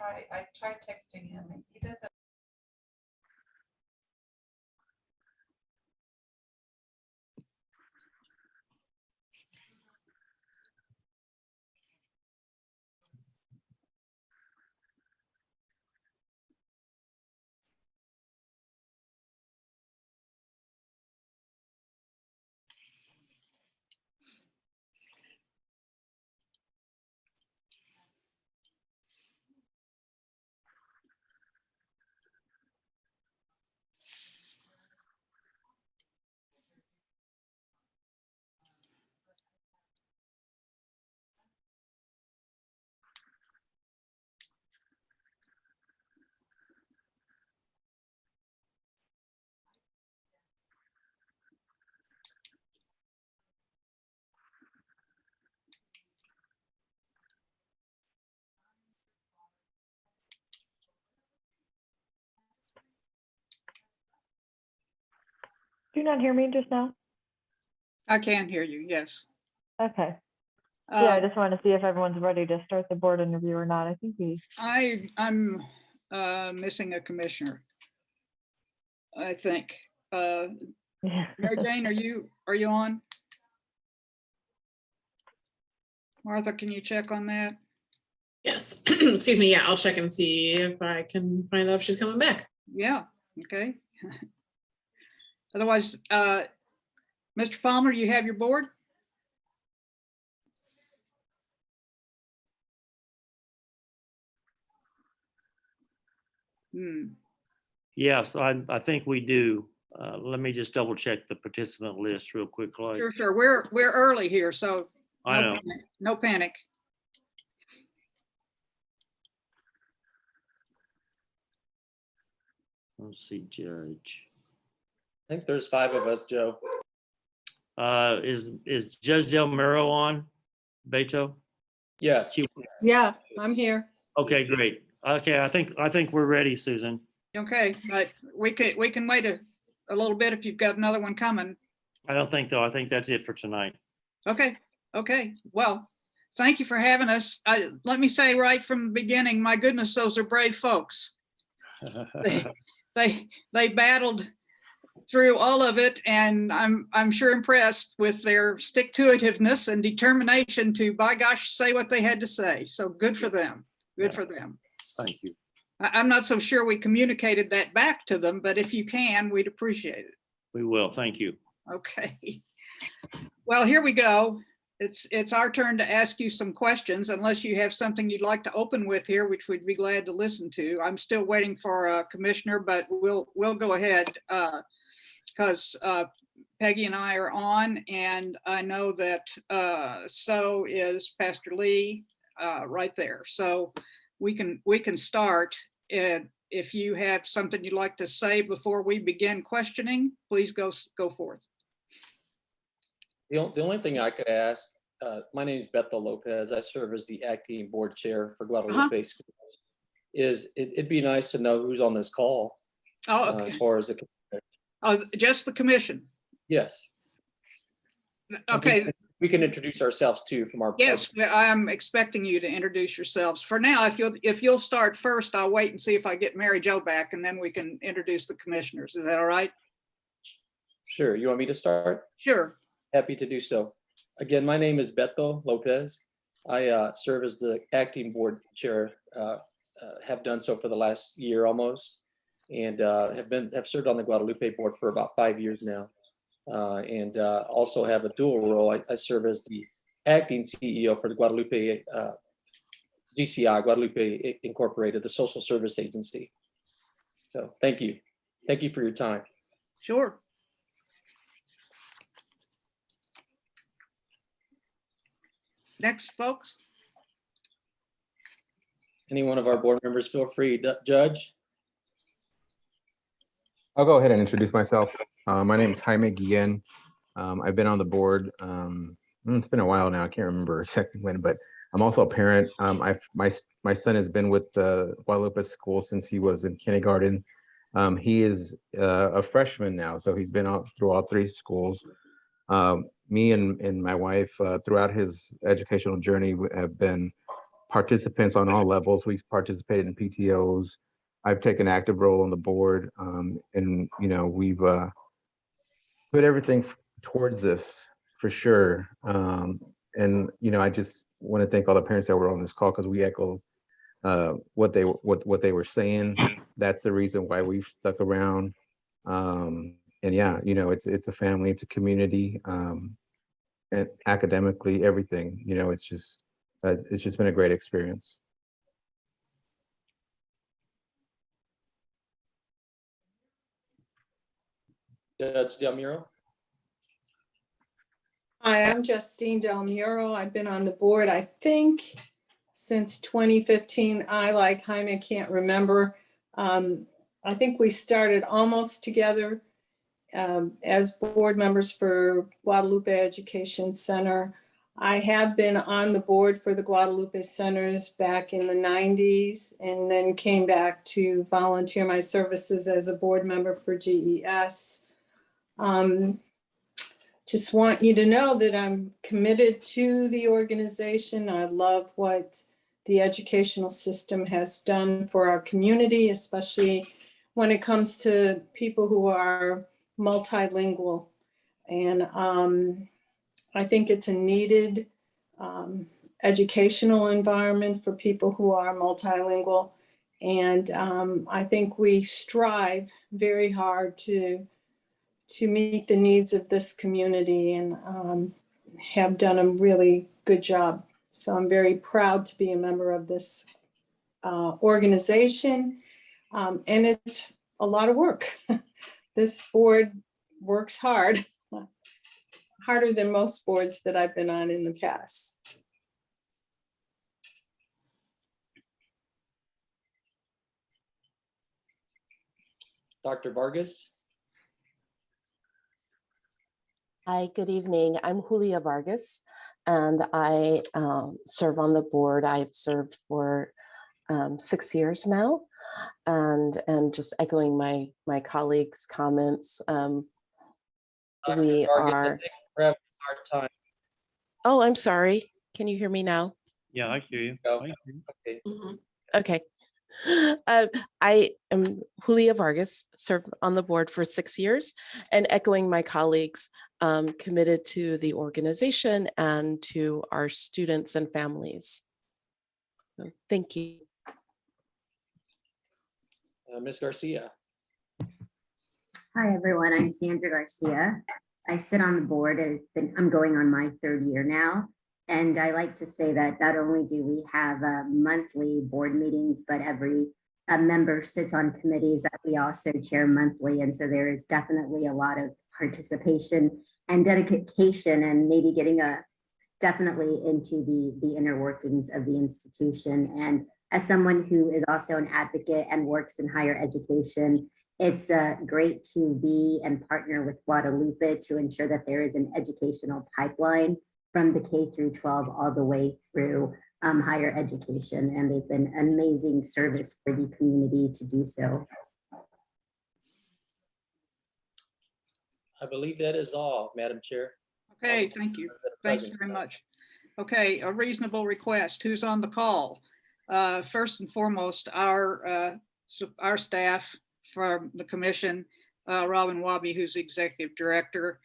D: I tried texting him and he doesn't.
B: Do you not hear me just now?
A: I can hear you, yes.
B: Okay. Yeah, I
A: Um,
B: just want to see if everyone's ready to start the board interview or not. I think we.
A: I'm missing a commissioner, I think. Mary Jane, are you on? Martha, can you check on that?
R: Yes, excuse me, yeah, I'll check and see if I can find out if she's coming back.
A: Yeah, okay. Otherwise, Mr. Palmer, you have your board?
C: Yes, I think we do. Let me just double check the participant list real quickly.
A: Sure. We're early here, so
C: I know.
A: No panic.
C: Let's see, Judge.
Q: I think there's 5 of us, Joe.
C: Is Judge Del Muro on? Beto?
Q: Yes.
U: Yeah, I'm here.
C: Okay, great. Okay, I think we're ready, Susan.
A: Okay, but we can wait a little bit if you've got another one coming.
C: I don't think though. I think that's it for tonight.
A: Okay. Well, thank you for having us. Let me say right from the beginning, my goodness, those are brave folks. They battled through all of it, and I'm sure impressed with their stick-to-itiveness and determination to, by gosh, say what they had to say. So good for them. Good for them.
C: Thank you.
A: I'm not so sure we communicated that back to them, but if you can, we'd appreciate it.
C: We will. Thank you.
A: Okay. Well, here we go. It's our turn to ask you some questions, unless you have something you'd like to open with here, which we'd be glad to listen to. I'm still waiting for a commissioner, but we'll go ahead because Peggy and I are on, and I know that so is Pastor Lee right there. So we can start. If you have something you'd like to say before we begin questioning, please go forth.
Q: The only thing I could ask, my name is Beto Lopez. I serve as the acting board chair for Guadalupe Schools. It'd be nice to know who's on this call.
A: Oh, okay.
Q: As far as
A: just the commission.
Q: Yes.
A: Okay.
Q: We can introduce ourselves too from our.
A: Yes, I'm expecting you to introduce yourselves. For now, if you'll start first, I'll wait and see if I get Mary Jo back, and then we can introduce the commissioners. Is that all right?
Q: Sure. You want me to start?
A: Sure.
Q: Happy to do so. Again, my name is Beto Lopez. I serve as the acting board chair, have done so for the last year almost, and have served on the Guadalupe board for about 5 years now. And also have a dual role. I serve as the acting CEO for the Guadalupe GCI, Guadalupe Incorporated, the social service agency. So thank you. Thank you for your time.
A: Sure. Next, folks.
Q: Any one of our board members, feel free. Judge?
F: I'll go ahead and introduce myself. My name is Jaime Guillen. I've been on the board. It's been a while now. I can't remember exactly when, but I'm also a parent. My son has been with the Guadalupe school since he was in kindergarten. He is a freshman now, so he's been out through all 3 schools. Me and my wife, throughout his educational journey, have been participants on all levels. We've participated in PTOs. I've taken an active role on the board, and we've put everything towards this for sure. And I just want to thank all the parents that were on this call, because we echo what they were saying. That's the reason why we've stuck around. And yeah, it's a family, it's a community, and academically, everything. It's just been a great experience.
Q: Judge Del Muro.
I: Hi, I'm Justine Del Muro. I've been on the board, I think, since 2015. I, like Jaime, can't remember. I think we started almost together as board members for Guadalupe Education Center. I have been on the board for the Guadalupe Centers back in the 90s, and then came back to volunteer my services as a board member for GES. Just want you to know that I'm committed to the organization. I love what the educational system has done for our community, especially when it comes to people who are multilingual. And I think it's a needed educational environment for people who are multilingual. And I think we strive very hard to meet the needs of this community, and have done a really good job. So I'm very proud to be a member of this organization. And it's a lot of work. This board works hard, harder than most boards that I've been on in the past.
Q: Dr. Vargas.
K: Hi, good evening. I'm Julia Vargas, and I serve on the board. I've served for 6 years now, and just echoing my colleagues' comments. We are.
C: Having a hard time.
K: Oh, I'm sorry. Can you hear me now?
C: Yeah, I hear you.
Q: Okay.
K: Okay. I am Julia Vargas, served on the board for 6 years, and echoing my colleagues, committed to the organization and to our students and families. So, thank you.
Q: Ms. Garcia.
T: Hi, everyone. I'm Sandra Garcia. I sit on the board. I'm going on my 3rd year now. And I like to say that not only do we have monthly board meetings, but every member sits on committees that we also chair monthly. And so there is definitely a lot of participation and dedication, and maybe getting definitely into the inner workings of the institution. And as someone who is also an advocate and works in higher education, it's great to be and partner with Guadalupe to ensure that there is an educational pipeline from the K through 12 all the way through higher education. And they've been amazing service for the community to do so.
Q: I believe that is all, Madam Chair.
A: Okay, thank you. Thanks very much. Okay, a reasonable request. Who's on the call? First and foremost, our staff from the commission, Robin Wabi, who's executive director,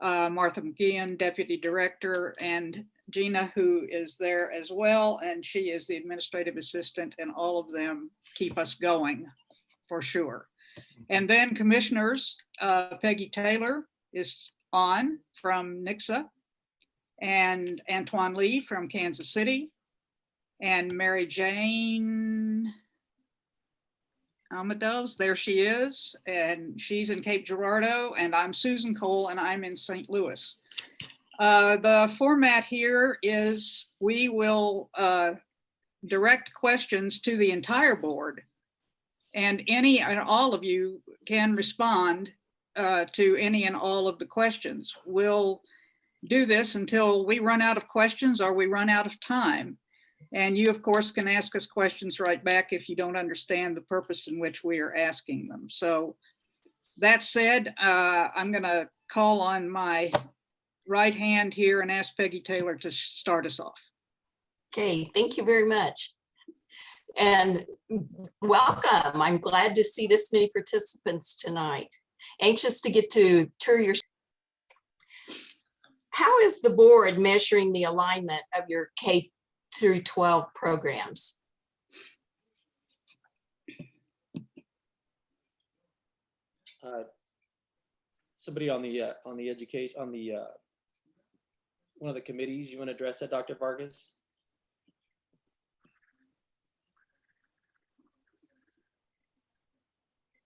A: Martha McGeehan, deputy director, and Gina, who is there as well, and she is the administrative assistant, and all of them keep us going for sure. And then commissioners, Peggy Taylor is on from Nixa, and Antoine Lee from Kansas City, and Mary Jane Amados, there she is, and she's in Cape Girardeau, and I'm Susan Cole, and I'm in St. Louis. The format here is we will direct questions to the entire board, and any and all of you can respond to any and all of the questions. We'll do this until we run out of questions or we run out of time. And you, of course, can ask us questions right back if you don't understand the purpose in which we are asking them. So that said, I'm going to call on my right hand here and ask Peggy Taylor to start us off.
L: Okay, thank you very much. And welcome. I'm glad to see this many participants tonight. Anxious to get to tour your. How is the board measuring the alignment of your K through 12 programs?
Q: Somebody on the education, on the one of the committees, you want to address that, Dr. Vargas?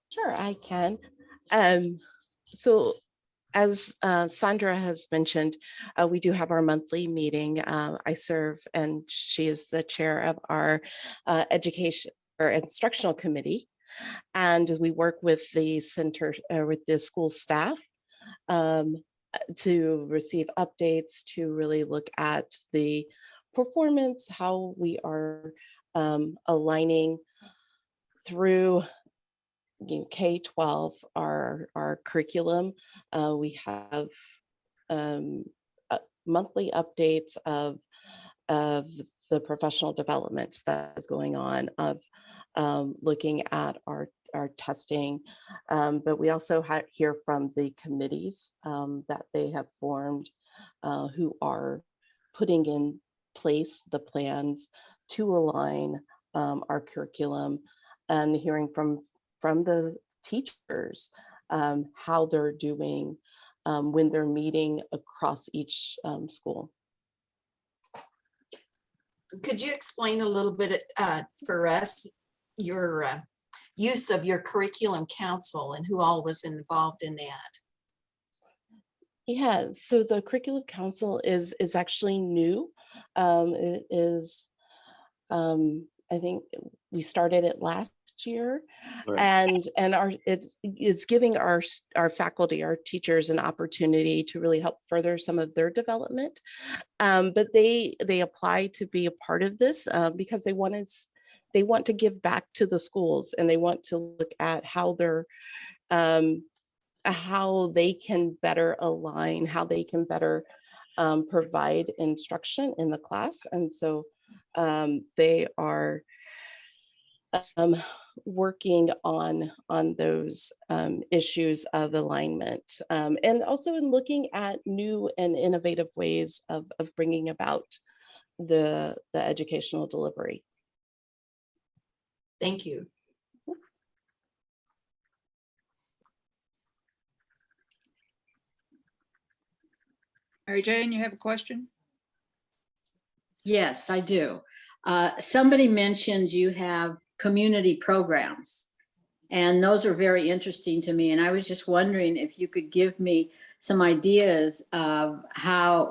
K: Sure, I can. So as Sandra has mentioned, we do have our monthly meeting. I serve, and she is the chair of our education or instructional committee. And we work with the center, with the school staff to receive updates, to really look at the performance, how we are aligning through K-12, our curriculum. We have monthly updates of the professional development that is going on, of looking at our testing, but we also hear from the committees that they have formed, who are putting in place the plans to align our curriculum, and hearing from the teachers how they're doing when they're meeting across each school.
L: Could you explain a little bit for us your use of your curriculum council and who all was involved in that?
K: Yeah, so the curriculum council is actually new. It is, I think we started it last year, right. and it's giving our faculty, our teachers, an opportunity to really help further some of their development. But they apply to be a part of this because they want to give back to the schools, and they want to look at how they're how they can better align, how they can better provide instruction in the class. And so they are working on those issues of alignment, and also in looking at new and innovative ways of bringing about the educational delivery.
L: Thank you.
A: Mary Jane, you have a question?
M: Yes, I do. Somebody mentioned you have community programs, and those are very interesting to me. And I was just wondering if you could give me some ideas of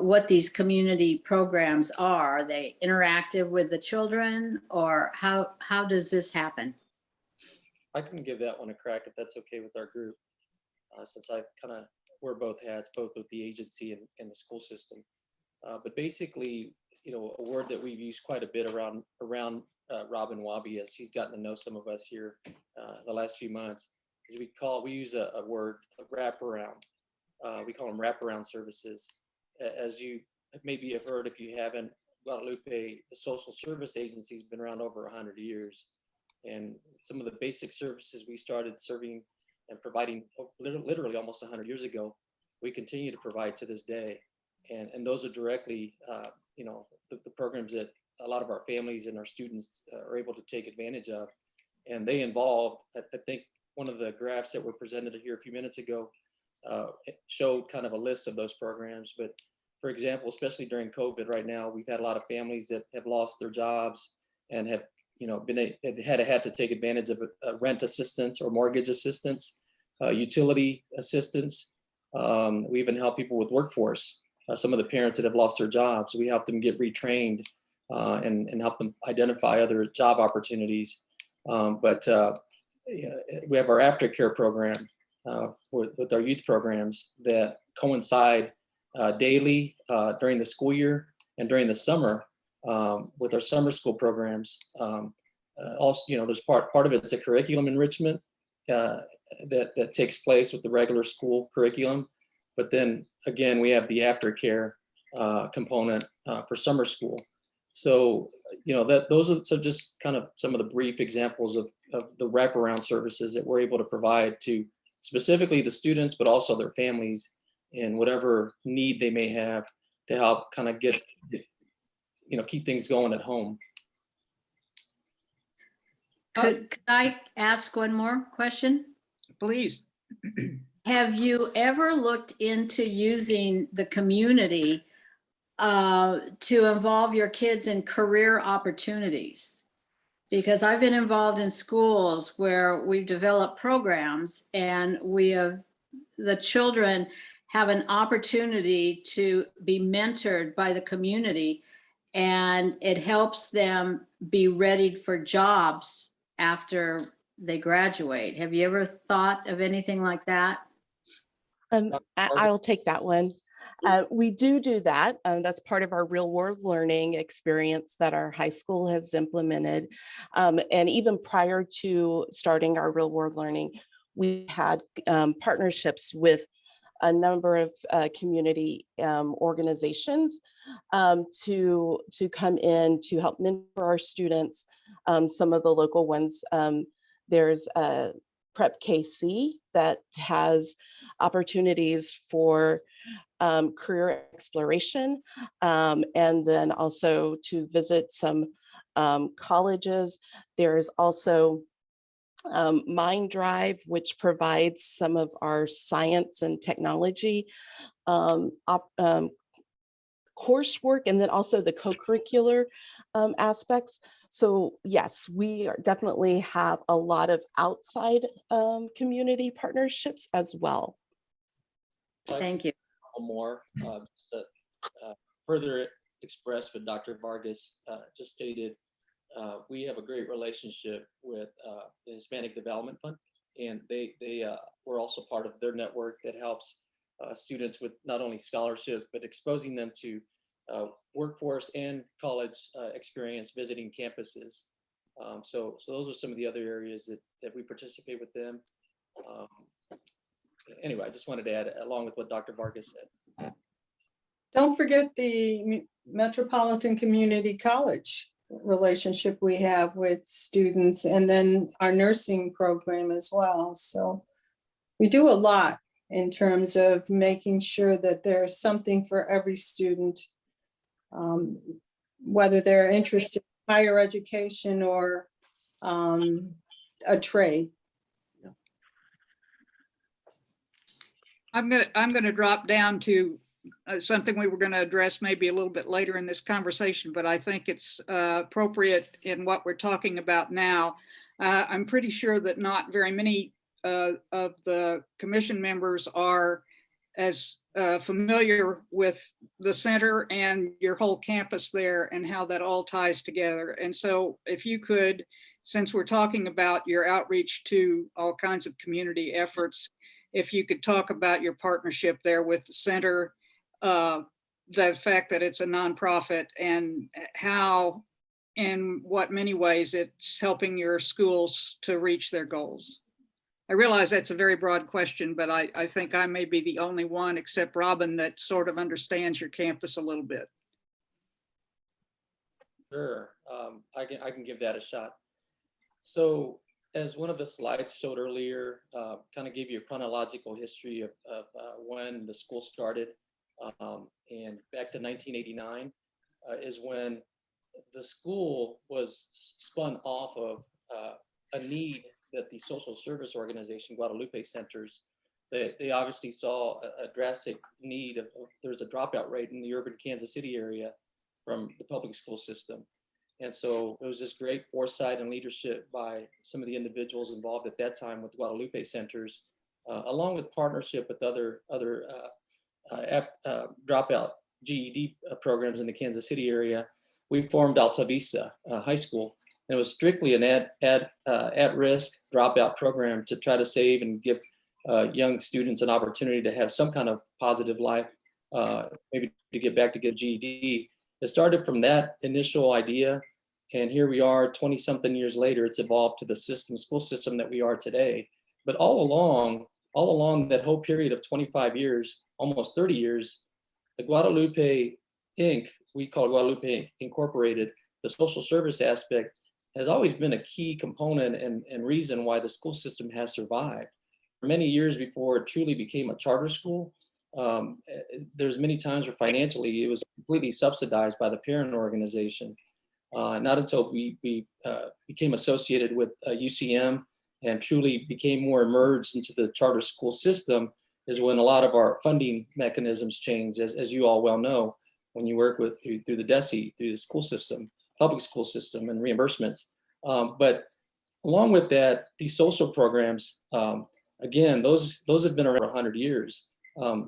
M: what these community programs are. Are they interactive with the children, or how does this happen?
Q: I can give that one a crack if that's okay with our group, since I kind of wear both hats, both with the agency and the school system. But basically, you know, a word that we've used quite a bit around Robin Wabi, as she's gotten to know some of us here the last few months, is we use a word, a wraparound. We call them wraparound services. As you maybe have heard, if you haven't, Guadalupe, the social service agency, has been around over 100 years. And some of the basic services we started serving and providing literally almost 100 years ago, we continue to provide to this day. And those are directly, you know, the programs that a lot of our families and our students are able to take advantage of. And they involve, I think one of the graphs that were presented here a few minutes ago showed kind of a list of those programs. But for example, especially during COVID right now, we've had a lot of families that have lost their jobs and have, you know, had to take advantage of rent assistance or mortgage assistance, utility assistance. We even help people with workforce. Some of the parents that have lost their jobs, we help them get retrained and help them identify other job opportunities. But we have our aftercare program with our youth programs that coincide daily during the school year and during the summer with our summer school programs. Also, you know, there's part of it's a curriculum enrichment that takes place with the regular school curriculum. But then again, we have the aftercare component for summer school. So, those are just kind of some of the brief examples of the wraparound services that we're able to provide to specifically the students, but also their families and whatever need they may have to help kind of keep things going at home.
M: Could I ask one more question?
A: Please.
M: Have you ever looked into using the community to involve your kids in career opportunities? Because I've been involved in schools where we've developed programs and the children have an opportunity to be mentored by the community, and it helps them be ready for jobs after they graduate. Have you ever thought of anything like that?
K: I'll take that one. We do that. That's part of our real world learning experience that our high school has implemented. And even prior to starting our real world learning, we had partnerships with a number of community organizations to come in to help mentor our students. Some of the local ones, there's Prep KC that has opportunities for career exploration, and then also to visit some colleges. There's also Mind Drive, which provides some of our science and technology coursework, and then also the co-curricular aspects. So yes, we definitely have a lot of outside community partnerships as well.
M: Thank you.
Q: One more, just to further express what Dr. Vargas just stated. We have a great relationship with the Hispanic Development Fund, and they we're also part of their network that helps students with not only scholarships, but exposing them to workforce and college experience visiting campuses. So those are some of the other areas that we participate with them. Anyway, I just wanted to add, along with what Dr. Vargas said.
I: Don't forget the Metropolitan Community College relationship we have with students, and then our nursing program as well. So we do a lot in terms of making sure that there's something for every student, whether they're interested in higher education or a trade.
A: I'm gonna drop down to something we were going to address maybe a little bit later in this conversation, but I think it's appropriate in what we're talking about now. I'm pretty sure that not very many of the commission members are as familiar with the center and your whole campus there and how that all ties together. And so if you could, since we're talking about your outreach to all kinds of community efforts, if you could talk about your partnership there with the center, the fact that it's a nonprofit, and how, in what many ways, it's helping your schools to reach their goals. I realize that's a very broad question, but I think I may be the only one, except Robin, that sort of understands your campus a little bit.
Q: Sure, I can give that a shot. So, as one of the slides showed earlier, kind of give you a chronological history of when the school started. And back to 1989 is when the school was spun off of a need that the social service organization, Guadalupe Centers, they obviously saw a drastic need of, there's a dropout rate in the urban Kansas City area from the public school system. And so it was just great foresight and leadership by some of the individuals involved at that time with Guadalupe Centers, along with partnership with other dropout GED programs in the Kansas City area. We formed Alta Vista High School, and it was strictly an at-risk dropout program to try to save and give young students an opportunity to have some kind of positive life, maybe to get back to get GED. It started from that initial idea, and here we are 20-something years later, it's evolved to the school system that we are today. But all along that whole period of 25 years, almost 30 years, the Guadalupe Inc. we call Guadalupe Incorporated, the social service aspect has always been a key component and reason why the school system has survived. For many years before it truly became a charter school, there's many times where financially it was completely subsidized by the parent organization. Not until we became associated with UCM and truly became more immersed into the charter school system is when a lot of our funding mechanisms changed, as you all well know, when you work with through the DESE, through the school system, public school system and reimbursements. But along with that, these social programs, again, those have been around 100 years.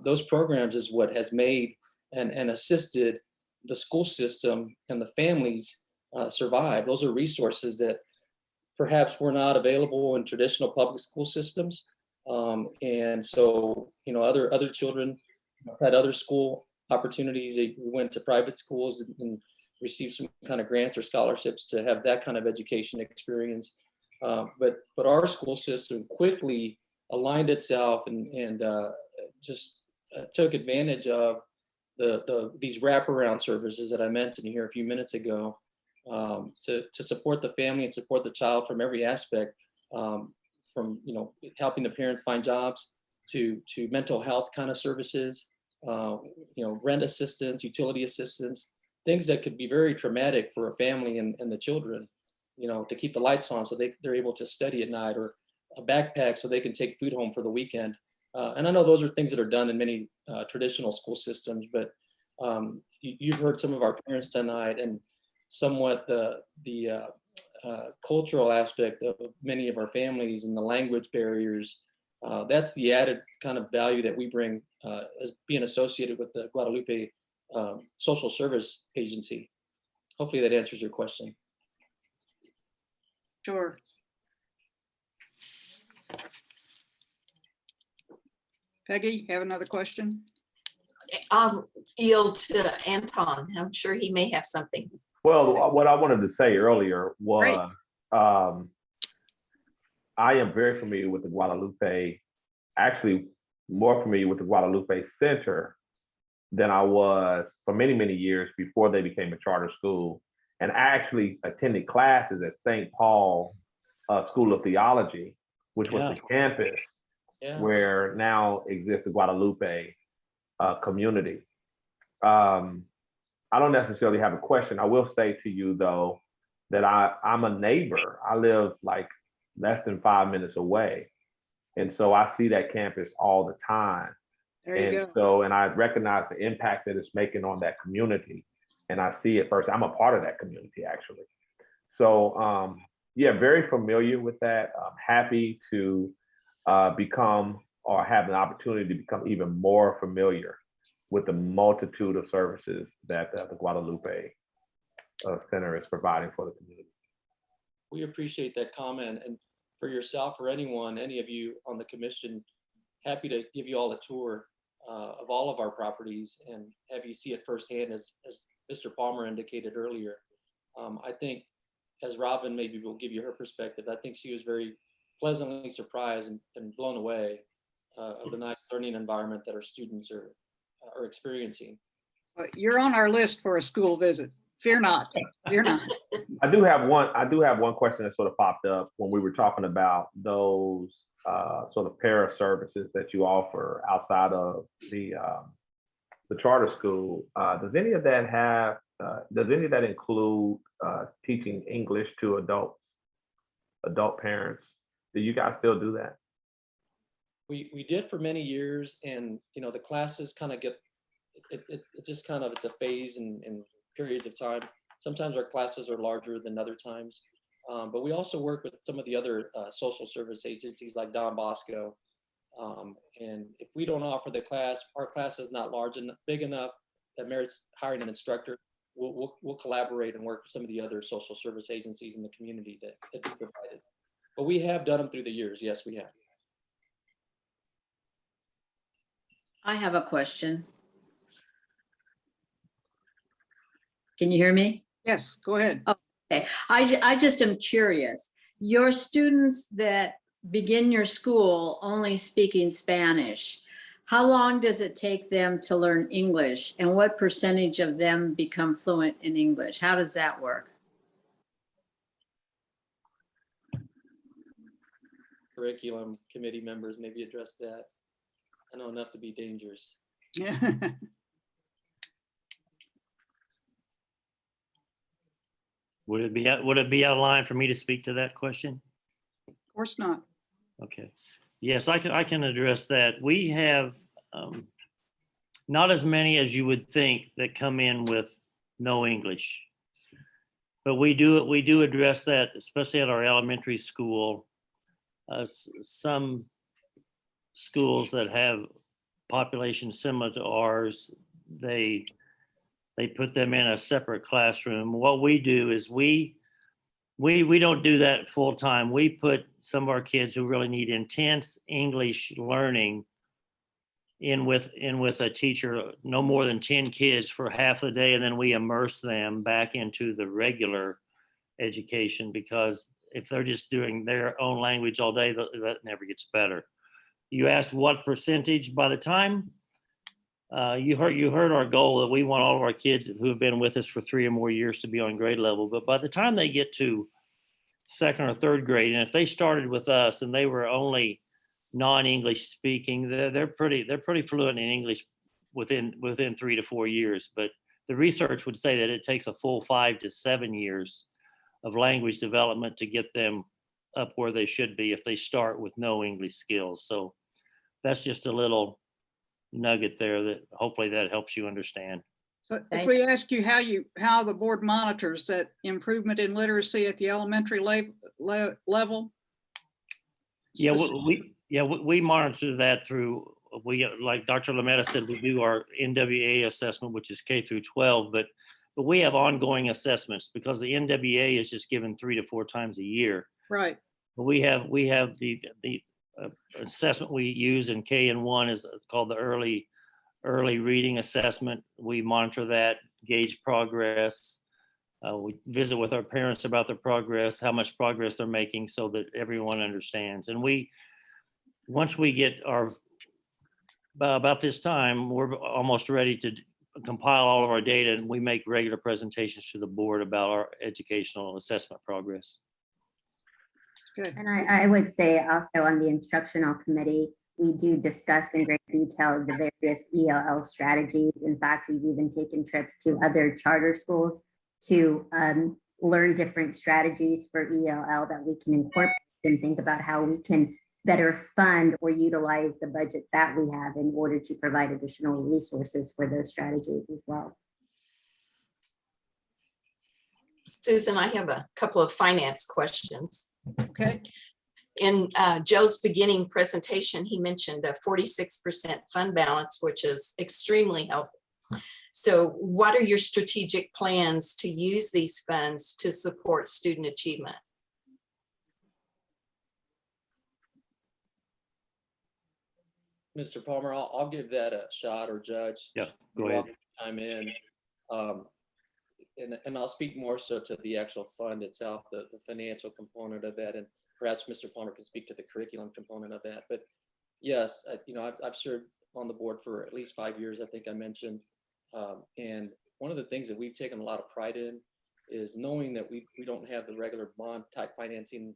Q: Those programs is what has made and assisted the school system and the families survive. Those are resources that perhaps were not available in traditional public school systems. And so, you know, other children had other school opportunities. They went to private schools and received some kind of grants or scholarships to have that kind of education experience. But our school system quickly aligned itself and just took advantage of these wraparound services that I mentioned here a few minutes ago, to support the family and support the child from every aspect, from, you know, helping the parents find jobs to mental health kind of services, you know, rent assistance, utility assistance, things that could be very traumatic for a family and the children, you know, to keep the lights on so they're able to study at night, or a backpack so they can take food home for the weekend. And I know those are things that are done in many traditional school systems, but you've heard some of our parents tonight, and somewhat the cultural aspect of many of our families and the language barriers. That's the added kind of value that we bring as being associated with the Guadalupe Social Service Agency. Hopefully that answers your question.
A: Sure. Peggy, have another question?
L: I'll yield to Anton. I'm sure he may have something.
J: Well, what I wanted to say earlier was, I am very familiar with the Guadalupe, actually more familiar with the Guadalupe Center than I was for many, many years before they became a charter school. And I actually attended classes at St. Paul School of Theology, which was the campus where now exists the Guadalupe community. I don't necessarily have a question. I will say to you though, that I'm a neighbor. I live like less than 5 minutes away. And so I see that campus all the time.
A: There you go.
J: So, and I recognize the impact that it's making on that community. And I see it first. I'm a part of that community actually. So yeah, very familiar with that. I'm happy to become, or have an opportunity to become even more familiar with the multitude of services that the Guadalupe Center is providing for the community.
Q: We appreciate that comment. And for yourself or anyone, any of you on the commission, happy to give you all a tour of all of our properties and have you see it firsthand, as Mr. Palmer indicated earlier. I think, as Robin maybe will give you her perspective, I think she was very pleasantly surprised and blown away of the nice learning environment that our students are experiencing.
A: You're on our list for a school visit. Fear not. Fear not.
J: I do have one question that sort of popped up when we were talking about those sort of para services that you offer outside of the charter school. Does any of that include teaching English to adult parents? Do you guys still do that?
Q: We did for many years, and you know the classes kind of get it just kind of, it's a phase and periods of time. Sometimes our classes are larger than other times, but we also work with some of the other social service agencies like Don Bosco. And if we don't offer the class, our class is not large and big enough that merits hiring an instructor, we'll collaborate and work with some of the other social service agencies in the community that we provided. But we have done them through the years. Yes, we have.
M: I have a question. Can you hear me?
A: Yes, go ahead.
M: Okay, I just am curious. Your students that begin your school only speaking Spanish, How long does it take them to learn English, and what percentage of them become fluent in English? How does that work?
Q: Curriculum committee members maybe address that. I know enough to be dangerous.
C: Would it be out of line for me to speak to that question?
A: Of course not.
C: Okay. Yes, I can address that. We have not as many as you would think that come in with no English. But we do address that, especially at our elementary school. Some schools that have population similar to ours, they put them in a separate classroom. What we do is we don't do that full time. We put some of our kids who really need intense English learning in with a teacher, no more than 10 kids for half the day, and then we immerse them back into the regular education, because if they're just doing their own language all day, that never gets better. You asked what percentage. By the time you heard our goal that we want all of our kids who have been with us for 3 or more years to be on grade level, but by the time they get to second or third grade, and if they started with us and they were only non-English speaking, they're pretty fluent in English within 3 to 4 years. But the research would say that it takes a full 5 to 7 years of language development to get them up where they should be if they start with no English skills. So that's just a little nugget there that hopefully that helps you understand.
A: So if we ask you how the board monitors that improvement in literacy at the elementary level?
C: We monitor that through, like Dr. Lametta said, we do our NWA assessment, which is K through 12, but we have ongoing assessments because the NWA is just given 3 to 4 times a year.
A: Right.
C: But we have the assessment we use in K and 1 is called the early reading assessment. We monitor that, gauge progress. We visit with our parents about their progress, how much progress they're making, so that everyone understands. And once we get about this time, we're almost ready to compile all of our data, and we make regular presentations to the board about our educational assessment progress.
A: Good.
T: And I would say also on the instructional committee, we do discuss in great detail the various ELL strategies. In fact, we've even taken trips to other charter schools to learn different strategies for ELL that we can incorporate and think about how we can better fund or utilize the budget that we have in order to provide additional resources for those strategies as well.
L: Susan, I have a couple of finance questions.
A: Okay.
L: In Joe's beginning presentation, he mentioned a 46% fund balance, which is extremely healthy. So what are your strategic plans to use these funds to support student achievement?
Q: Mr. Palmer, I'll give that a shot, or Judge.
C: Yeah, go ahead.
Q: I'm in. And I'll speak more so to the actual fund itself, the financial component of that, and perhaps Mr. Palmer can speak to the curriculum component of that. But yes, I've served on the board for at least 5 years, I think I mentioned. And one of the things that we've taken a lot of pride in is knowing that we don't have the regular bond type financing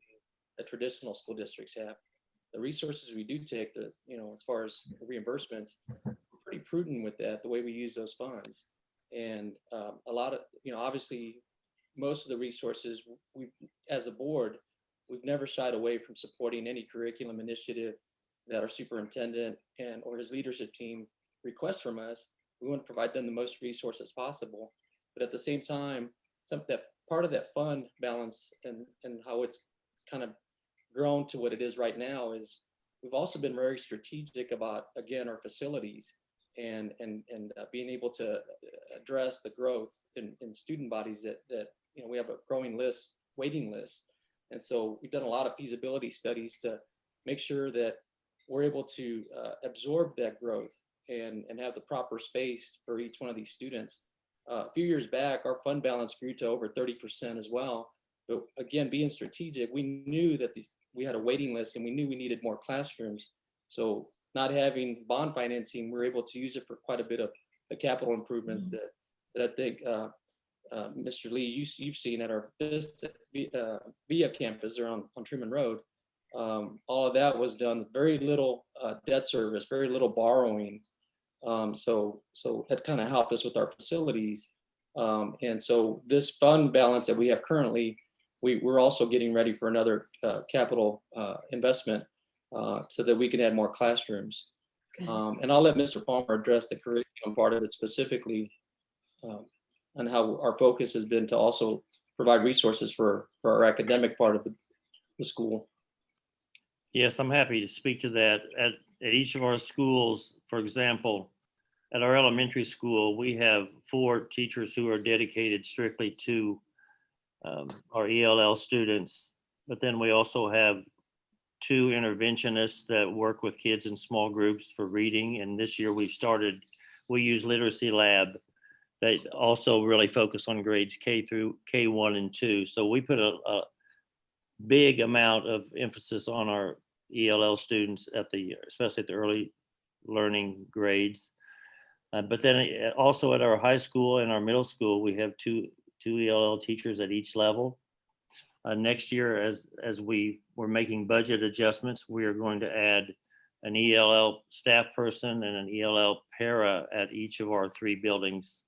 Q: that traditional school districts have. The resources we do take, as far as reimbursements, we're pretty prudent with that, the way we use those funds. And a lot of, obviously, most of the resources, as a board, we've never shied away from supporting any curriculum initiative that our superintendent or his leadership team requests from us. We want to provide them the most resources possible. But at the same time, that part of that fund balance and how it's kind of grown to what it is right now is we've also been very strategic about, again, our facilities and being able to address the growth in student bodies that we have a growing waiting list. And so we've done a lot of feasibility studies to make sure that we're able to absorb that growth and have the proper space for each one of these students. A few years back, our fund balance grew to over 30% as well. But again, being strategic, we knew that we had a waiting list and we knew we needed more classrooms. So not having bond financing, we're able to use it for quite a bit of the capital improvements that I think Mr. Lee, you've seen at our Via campus there on Truman Road. All of that was done, very little debt service, very little borrowing. So that kind of helped us with our facilities. And so this fund balance that we have currently, we're also getting ready for another capital investment so that we can add more classrooms. And I'll let Mr. Palmer address the curriculum part of it specifically, and how our focus has been to also provide resources for our academic part of the school.
C: Yes, I'm happy to speak to that. At each of our schools, for example, at our elementary school, we have 4 teachers who are dedicated strictly to our ELL students. But then we also have 2 interventionists that work with kids in small groups for reading. And this year we use Literacy Lab. They also really focus on grades K through K1 and 2. So we put a big amount of emphasis on our ELL students especially at the early learning grades. But then also at our high school and our middle school, we have two ELL teachers at each level. Next year, as we're making budget adjustments, we are going to add an ELL staff person and an ELL para at each of our 3 buildings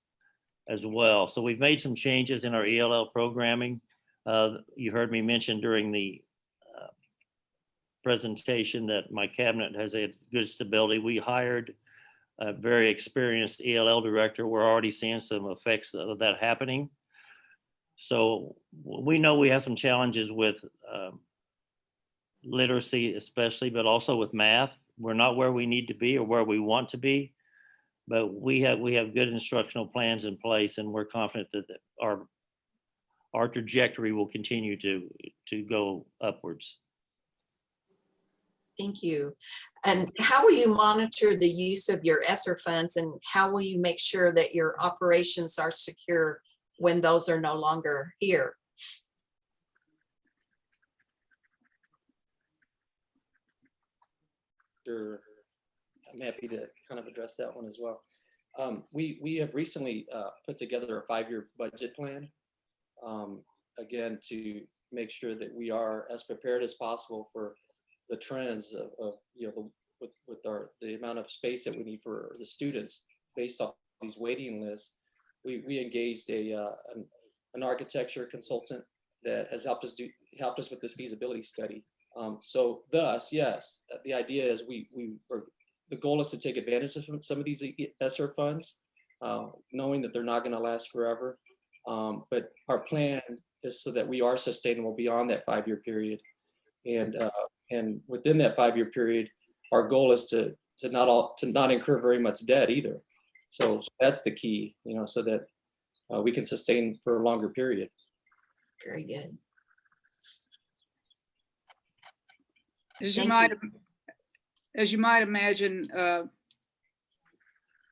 C: as well. So we've made some changes in our ELL programming. You heard me mention during the presentation that my cabinet has a good stability. We hired a very experienced ELL director. We're already seeing some effects of that happening. So we know we have some challenges with literacy especially, but also with math. We're not where we need to be or where we want to be, but we have good instructional plans in place, and we're confident that our trajectory will continue to go upwards.
L: Thank you. And how will you monitor the use of your Esser funds, and how will you make sure that your operations are secure when those are no longer here?
Q: Sure. I'm happy to kind of address that one as well. We have recently put together a 5-year budget plan, again, to make sure that we are as prepared as possible for the trends of with the amount of space that we need for the students based off these waiting lists. We engaged an architecture consultant that has helped us with this feasibility study. So thus, yes, the idea is the goal is to take advantage of some of these ESSER funds, knowing that they're not going to last forever. But our plan is so that we are sustainable beyond that 5-year period. And within that 5-year period, our goal is to not incur very much debt either. So that's the key, so that we can sustain for a longer period.
L: Very good.
A: As you might imagine,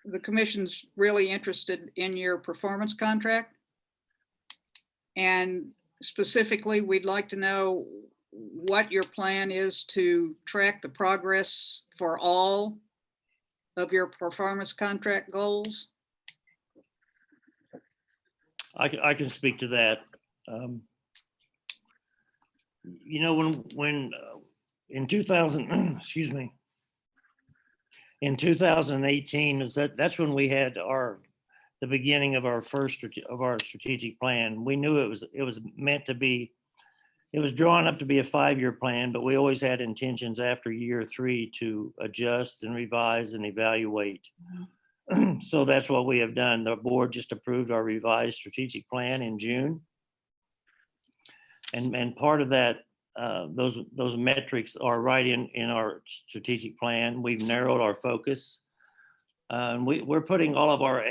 A: the commission's really interested in your performance contract. And specifically, we'd like to know what your plan is to track the progress for all of your performance contract goals.
C: I can speak to that. When in 2000, excuse me, in 2018, that's when we had the beginning of our strategic plan. We knew it was meant to be. It was drawn up to be a 5-year plan, but we always had intentions after year 3 to adjust and revise and evaluate. So that's what we have done. The board just approved our revised strategic plan in June. And part of that, those metrics are right in our strategic plan. We've narrowed our focus. We're putting all of our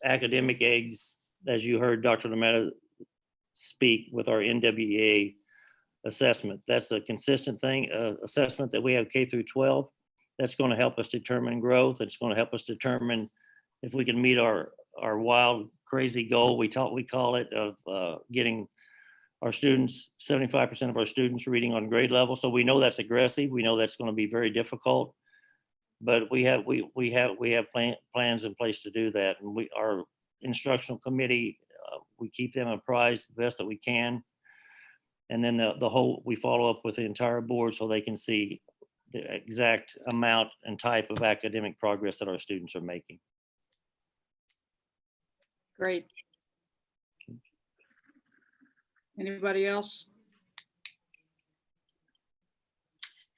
C: academic eggs, as you heard Dr. Lametta speak, with our NWEA assessment. That's a consistent assessment that we have K through 12. That's going to help us determine growth. It's going to help us determine if we can meet our wild, crazy goal, we call it, of getting our students, 75% of our students reading on grade level. So we know that's aggressive. We know that's going to be very difficult. But we have plans in place to do that, and our instructional committee, we keep them apprised the best that we can. And then we follow up with the entire board so they can see the exact amount and type of academic progress that our students are making.
A: Great. Anybody else?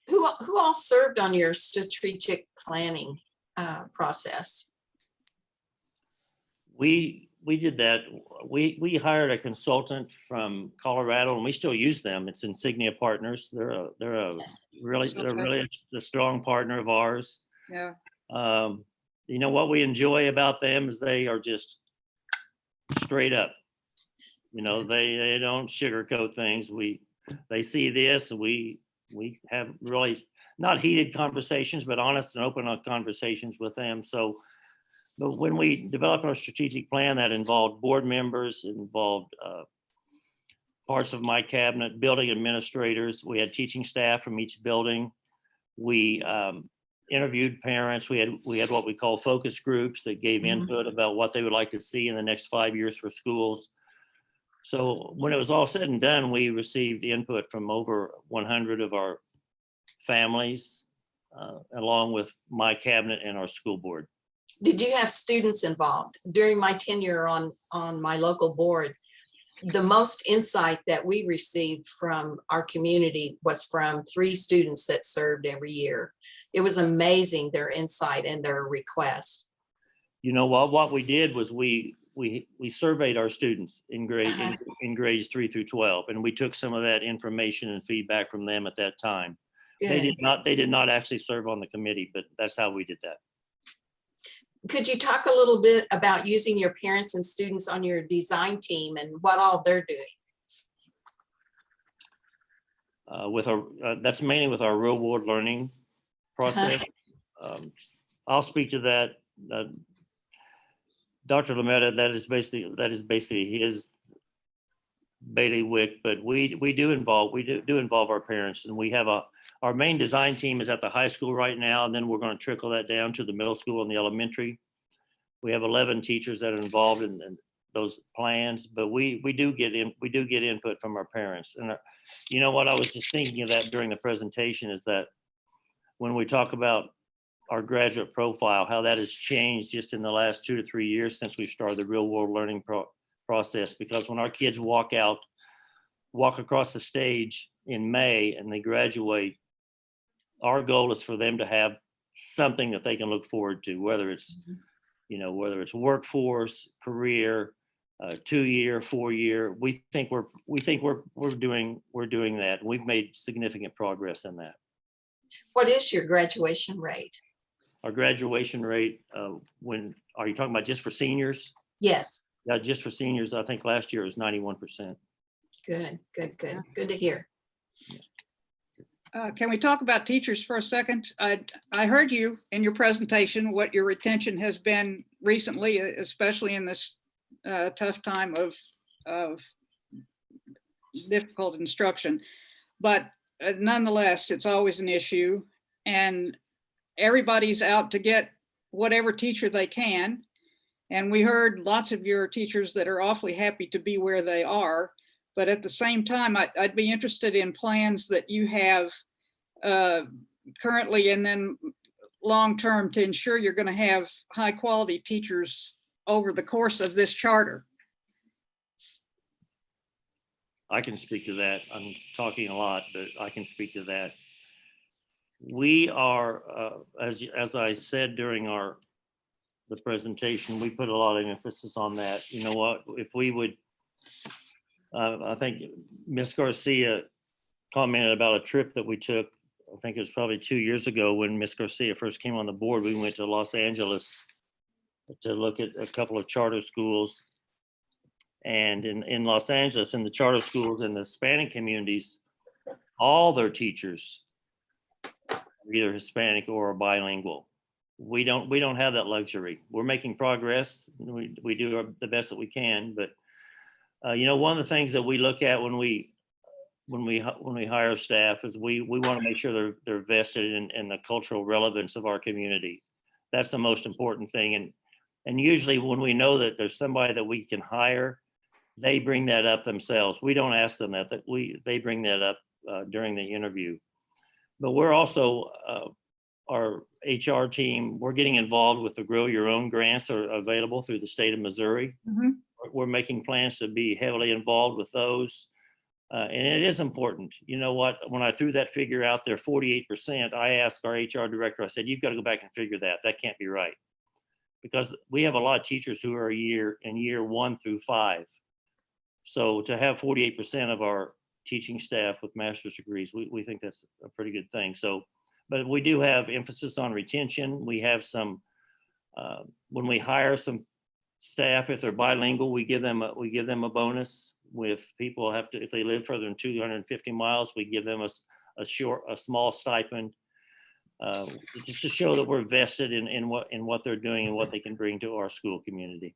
L: Who all served on your strategic planning process?
C: We did that. We hired a consultant from Colorado, and we still use them. It's Insignia Partners. They're really a strong partner of ours.
A: Yeah.
C: You know what we enjoy about them is they are just straight up. You know, they don't sugarcoat things. They see this, and we have really not heated conversations, but honest and open conversations with them. So, but when we developed our strategic plan, that involved board members, involved parts of my cabinet, building administrators. We had teaching staff from each building. We interviewed parents. We had what we call focus groups that gave input about what they would like to see in the next 5 years for schools. So when it was all said and done, we received input from over 100 of our families, along with my cabinet and our school board.
L: Did you have students involved? During my tenure on my local board, the most insight that we received from our community was from 3 students that served every year. It was amazing, their insight and their requests.
C: You know what we did was we surveyed our students in grades 3 through 12, and we took some of that information and feedback from them at that time.
L: Good.
C: They did not actually serve on the committee, but that's how we did that.
L: Could you talk a little bit about using your parents and students on your design team and what all they're doing?
C: That's mainly with our real world learning process. I'll speak to that. Dr. Lametta, that is basically his bailiwick, but we do involve our parents, and we have our main design team is at the high school right now, and then we're going to trickle that down to the middle school and the elementary. We have 11 teachers that are involved in those plans, but we do get input from our parents. And you know what, I was just thinking of that during the presentation, is that when we talk about our graduate profile, how that has changed just in the last 2 to 3 years since we've started the real world learning process. Because when our kids walk across the stage in May and they graduate, our goal is for them to have something that they can look forward to, whether it's workforce, career, 2-year, 4-year. We think we're doing that. We've made significant progress in that.
L: What is your graduation rate?
C: Our graduation rate, when are you talking about just for seniors?
L: Yes.
C: Yeah, just for seniors, I think last year it was 91%.
L: Good to hear.
A: Can we talk about teachers for a second? I heard you in your presentation, what your retention has been recently, especially in this tough time of difficult instruction. But nonetheless, it's always an issue, and everybody's out to get whatever teacher they can. And we heard lots of your teachers that are awfully happy to be where they are. But at the same time, I'd be interested in plans that you have currently and then long-term to ensure you're going to have high quality teachers over the course of this charter.
C: I can speak to that. I'm talking a lot, but I can speak to that. We are, as I said during the presentation, we put a lot of emphasis on that. You know what, if we would, I think Ms. Garcia commented about a trip that we took, I think it was probably 2 years ago when Ms. Garcia first came on the board. We went to Los Angeles to look at a couple of charter schools. And in Los Angeles, in the charter schools in the Hispanic communities, all their teachers are either Hispanic or bilingual. We don't have that luxury. We're making progress. We do the best that we can, but one of the things that we look at when we when we hire staff is we want to make sure they're vested in the cultural relevance of our community. That's the most important thing. And usually when we know that there's somebody that we can hire, they bring that up themselves. We don't ask them that they bring that up during the interview. But we're also our HR team, we're getting involved with the Grow Your Own grants that are available through the state of Missouri. We're making plans to be heavily involved with those. And it is important. You know what, when I threw that figure out there, 48%, I asked our HR director, I said, you've got to go back and figure that. That can't be right. Because we have a lot of teachers who are year 1 through 5. So to have 48% of our teaching staff with master's degrees, we think that's a pretty good thing. So, but we do have emphasis on retention. We have some, when we hire some staff, if they're bilingual, we give them a bonus. If people have to, if they live further than 250 miles, we give them a small stipend, just to show that we're vested in what they're doing and what they can bring to our school community.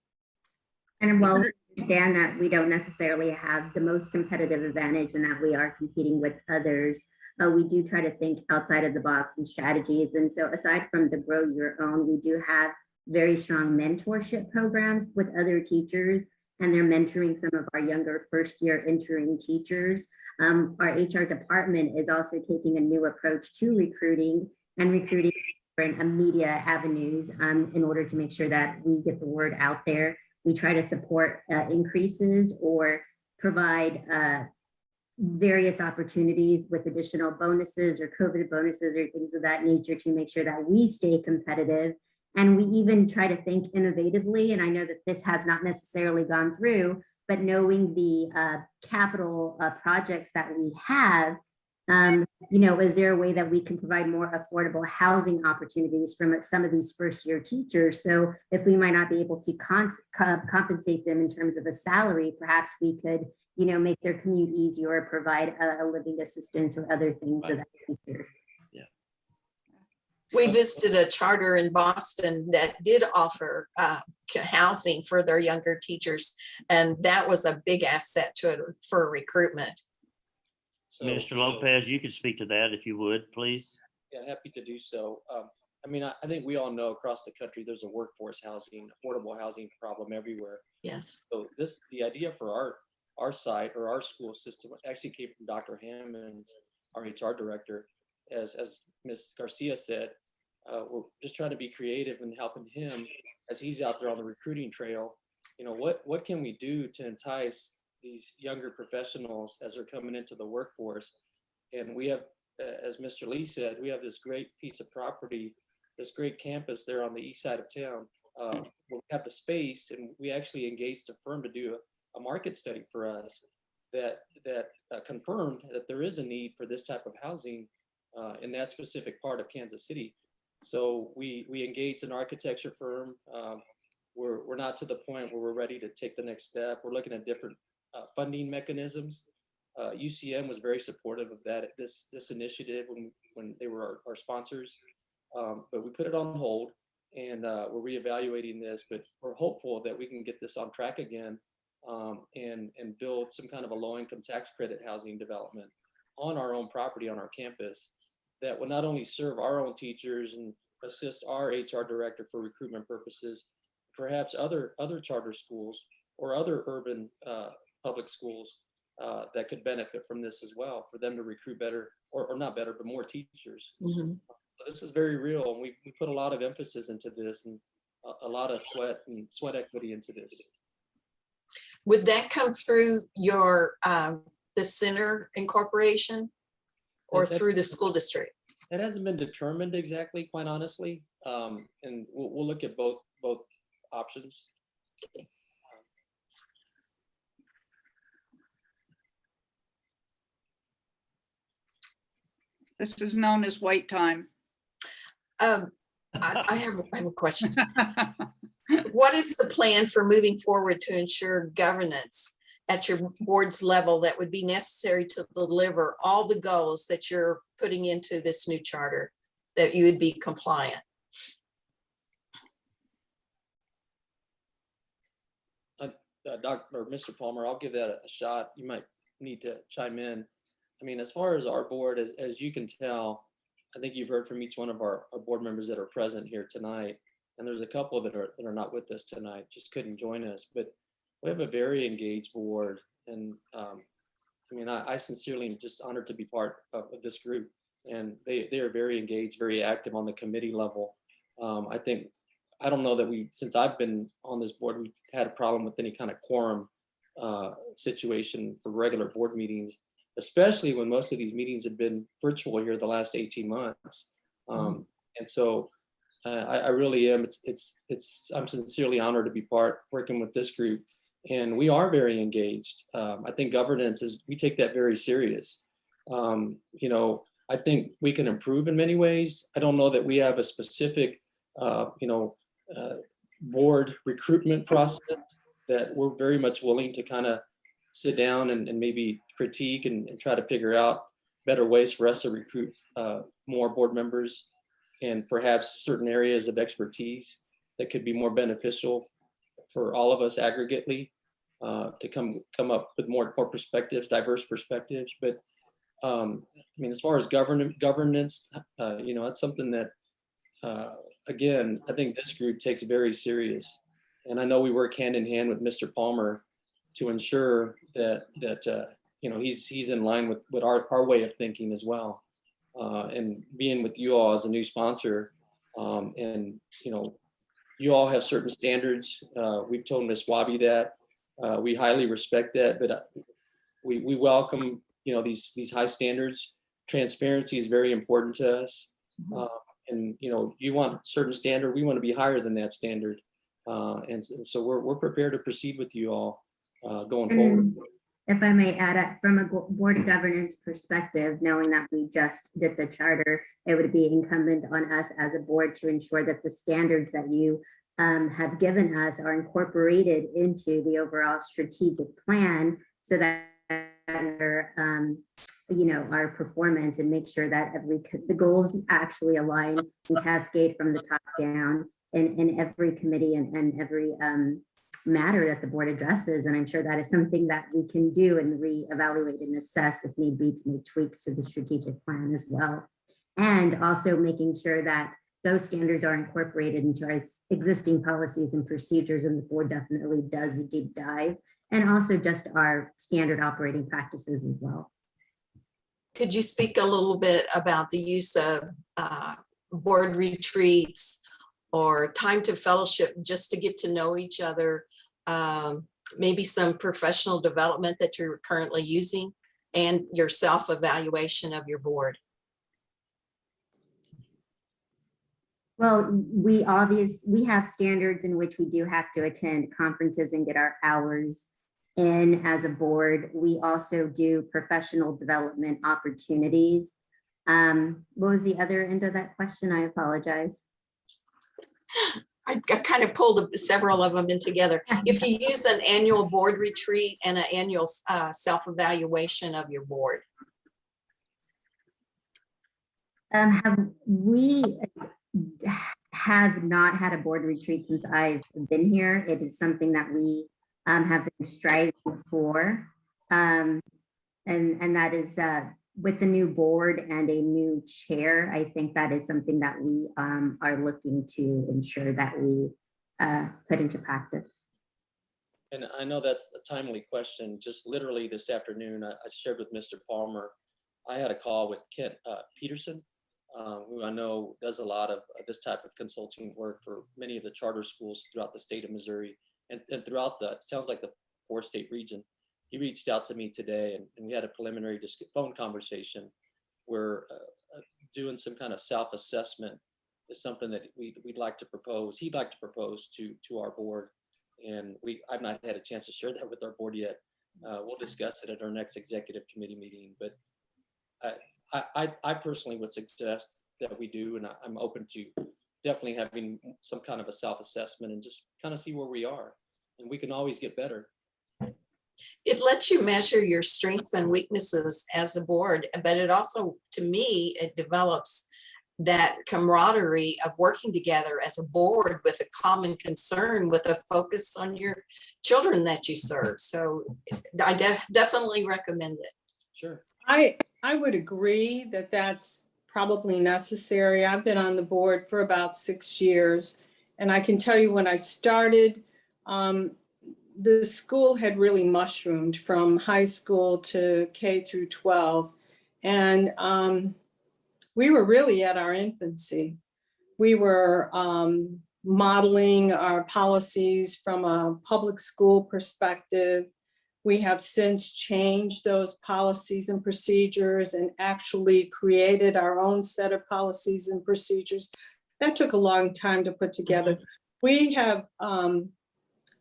T: And while we understand that we don't necessarily have the most competitive advantage and that we are competing with others, we do try to think outside of the box and strategies. And so aside from the Grow Your Own, we do have very strong mentorship programs with other teachers, and they're mentoring some of our younger first-year entering teachers. Our HR department is also taking a new approach to recruiting different media avenues in order to make sure that we get the word out there. We try to support increases or provide various opportunities with additional bonuses or COVID bonuses or things of that nature to make sure that we stay competitive. And we even try to think innovatively. And I know that this has not necessarily gone through, but knowing the capital projects that we have, is there a way that we can provide more affordable housing opportunities from some of these first-year teachers? So if we might not be able to compensate them in terms of a salary, perhaps we could, make their commute easier or provide a living assistance or other things of that nature.
L: We visited a charter in Boston that did offer housing for their younger teachers, and that was a big asset to it for recruitment.
C: Mr. Lopez, you could speak to that if you would, please.
Q: Yeah, happy to do so. I think we all know across the country there's a workforce housing, affordable housing problem everywhere.
L: Yes.
Q: So the idea for our site or our school system actually came from Dr. Hammond's, our HR director. As Ms. Garcia said, we're just trying to be creative and helping him as he's out there on the recruiting trail. What can we do to entice these younger professionals as they're coming into the workforce? And we have, as Mr. Lee said, we have this great piece of property, this great campus there on the east side of town. We have the space, and we actually engaged a firm to do a market study for us that confirmed that there is a need for this type of housing in that specific part of Kansas City. So we engaged an architecture firm. We're not to the point where we're ready to take the next step. We're looking at different funding mechanisms. UCM was very supportive of this initiative when they were our sponsors, but we put it on hold, and we're reevaluating this. But we're hopeful that we can get this on track again, and build some kind of a low-income tax credit housing development on our own property on our campus that will not only serve our own teachers and assist our HR director for recruitment purposes, perhaps other charter schools or other urban public schools that could benefit from this as well, for them to recruit better, or not better, but more teachers.
L: Mm-hmm.
Q: So this is very real, and we put a lot of emphasis into this and a lot of sweat equity into this.
L: Would that come through your the center incorporation or through the school district?
Q: That hasn't been determined exactly, quite honestly, and we'll look at both options.
A: This is known as wait time.
L: I have a question. What is the plan for moving forward to ensure governance at your board's level that would be necessary to deliver all the goals that you're putting into this new charter, that you would be compliant?
Q: Dr. or Mr. Palmer, I'll give that a shot. You might need to chime in. I mean, as far as our board, as you can tell, I think you've heard from each one of our board members that are present here tonight. And there's a couple that are not with us tonight, just couldn't join us. But we have a very engaged board. And I mean, I sincerely am just honored to be part of this group. And they are very engaged, very active on the committee level. I don't know that since I've been on this board, we've had a problem with any kind of quorum situation for regular board meetings, especially when most of these meetings have been virtual here the last 18 months. And so I really am, I'm sincerely honored to be working with this group. And we are very engaged. I think governance we take that very serious. You know, I think we can improve in many ways. I don't know that we have a specific, board recruitment process that we're very much willing to kind of sit down and maybe critique and try to figure out better ways for us to recruit more board members and perhaps certain areas of expertise that could be more beneficial for all of us aggregately to come up with more perspectives, diverse perspectives. But I mean, as far as governance, it's something that, again, I think this group takes very serious. And I know we work hand in hand with Mr. Palmer to ensure that he's in line with our way of thinking as well. And being with you all as a new sponsor, and you all have certain standards. We've told Ms. Wabi that we highly respect that, but we welcome these high standards. Transparency is very important to us. And you want a certain standard, we want to be higher than that standard. And so we're prepared to proceed with you all going forward.
T: If I may add, from a board of governance perspective, knowing that we just did the charter, it would be incumbent on us as a board to ensure that the standards that you have given us are incorporated into the overall strategic plan, so that our performance, and make sure that the goals actually align and cascade from the top down in every committee and every matter that the board addresses. And I'm sure that is something that we can do and reevaluate and assess if need be to make tweaks to the strategic plan as well. And also making sure that those standards are incorporated into our existing policies and procedures, and the board definitely does a deep dive, and also just our standard operating practices as well.
L: Could you speak a little bit about the use of board retreats or time to fellowship just to get to know each other, maybe some professional development that you're currently using, and your self-evaluation of your board?
T: Well, we have standards in which we do have to attend conferences and get our hours in as a board. We also do professional development opportunities. What was the other end of that question? I apologize.
L: I kind of pulled several of them in together. If you use an annual board retreat and an annual self-evaluation of your board.
T: We have not had a board retreat since I've been here. It is something that we have been striving for. And that is with the new board and a new chair. I think that is something that we are looking to ensure that we put into practice.
Q: And I know that's a timely question. Just literally this afternoon, I shared with Mr. Palmer, I had a call with Kent Peterson, who I know does a lot of this type of consulting work for many of the charter schools throughout the state of Missouri and throughout it sounds like the 4-state region. He reached out to me today, and we had a preliminary phone conversation where doing some kind of self-assessment is something that we'd like to propose. He'd like to propose to our board, and I've not had a chance to share that with our board yet. We'll discuss it at our next executive committee meeting. But I personally would suggest that we do, and I'm open to definitely having some kind of a self-assessment and just kind of see where we are, and we can always get better.
L: It lets you measure your strengths and weaknesses as a board, but it also, to me, it develops that camaraderie of working together as a board with a common concern, with a focus on your children that you serve. So I definitely recommend it.
Q: Sure.
I: I would agree that that's probably necessary. I've been on the board for about 6 years. And I can tell you when I started, the school had really mushroomed from high school to K through 12. And we were really at our infancy. We were modeling our policies from a public school perspective. We have since changed those policies and procedures and actually created our own set of policies and procedures. That took a long time to put together. We have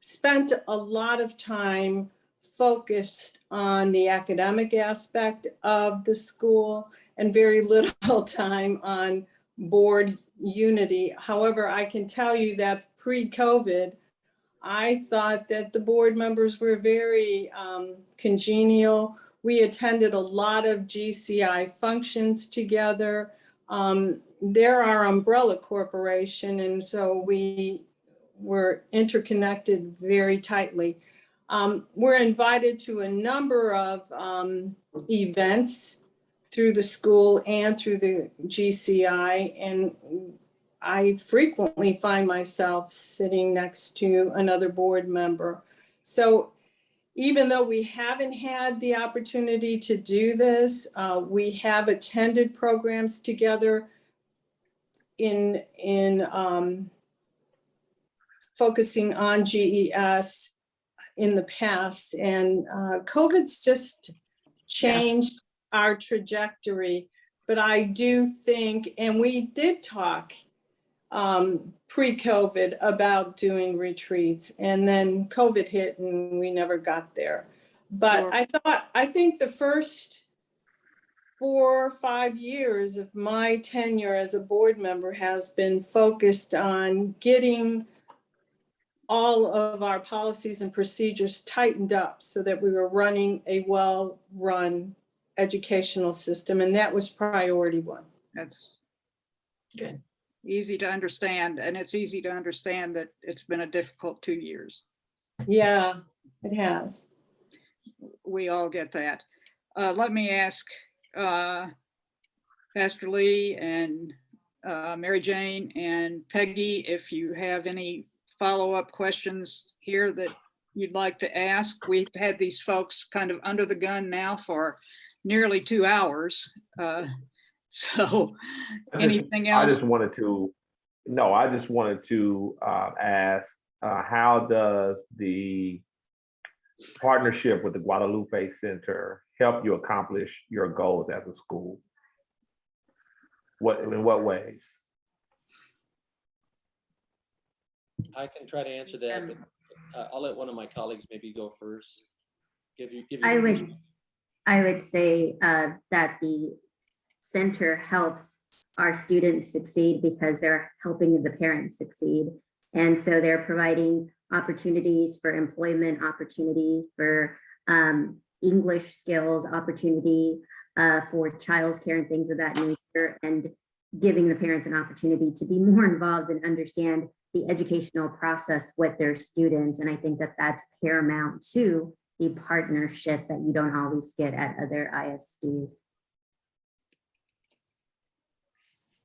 I: spent a lot of time focused on the academic aspect of the school and very little time on board unity. However, I can tell you that pre-COVID, I thought that the board members were very congenial. We attended a lot of GCI functions together. They're our umbrella corporation, and so we were interconnected very tightly. We're invited to a number of events through the school and through the GCI, and I frequently find myself sitting next to another board member. So even though we haven't had the opportunity to do this, we have attended programs together in focusing on GES in the past. And COVID's just changed our trajectory. But I do think, and we did talk pre-COVID about doing retreats, and then COVID hit and we never got there. But sure. I think the first 4 or 5 years of my tenure as a board member has been focused on getting all of our policies and procedures tightened up so that we were running a well-run educational system. And that was priority 1.
A: That's good. Easy to understand. And it's easy to understand that it's been a difficult 2 years.
I: Yeah, it has.
A: We all get that. Let me ask Pastor Lee and Mary Jane and Peggy if you have any follow-up questions here that you'd like to ask. We've had these folks kind of under the gun now for nearly 2 hours. So anything else?
J: I just wanted to ask, how does the partnership with the Guadalupe Center help you accomplish your goals as a school? In what ways?
Q: I can try to answer that, but I'll let one of my colleagues maybe go first.
T: I would say that the center helps our students succeed because they're helping the parents succeed. And so they're providing opportunities for employment, opportunity for English skills, opportunity for childcare and things of that nature, and giving the parents an opportunity to be more involved and understand the educational process with their students. And I think that that's paramount to the partnership that you don't always get at other ISDs.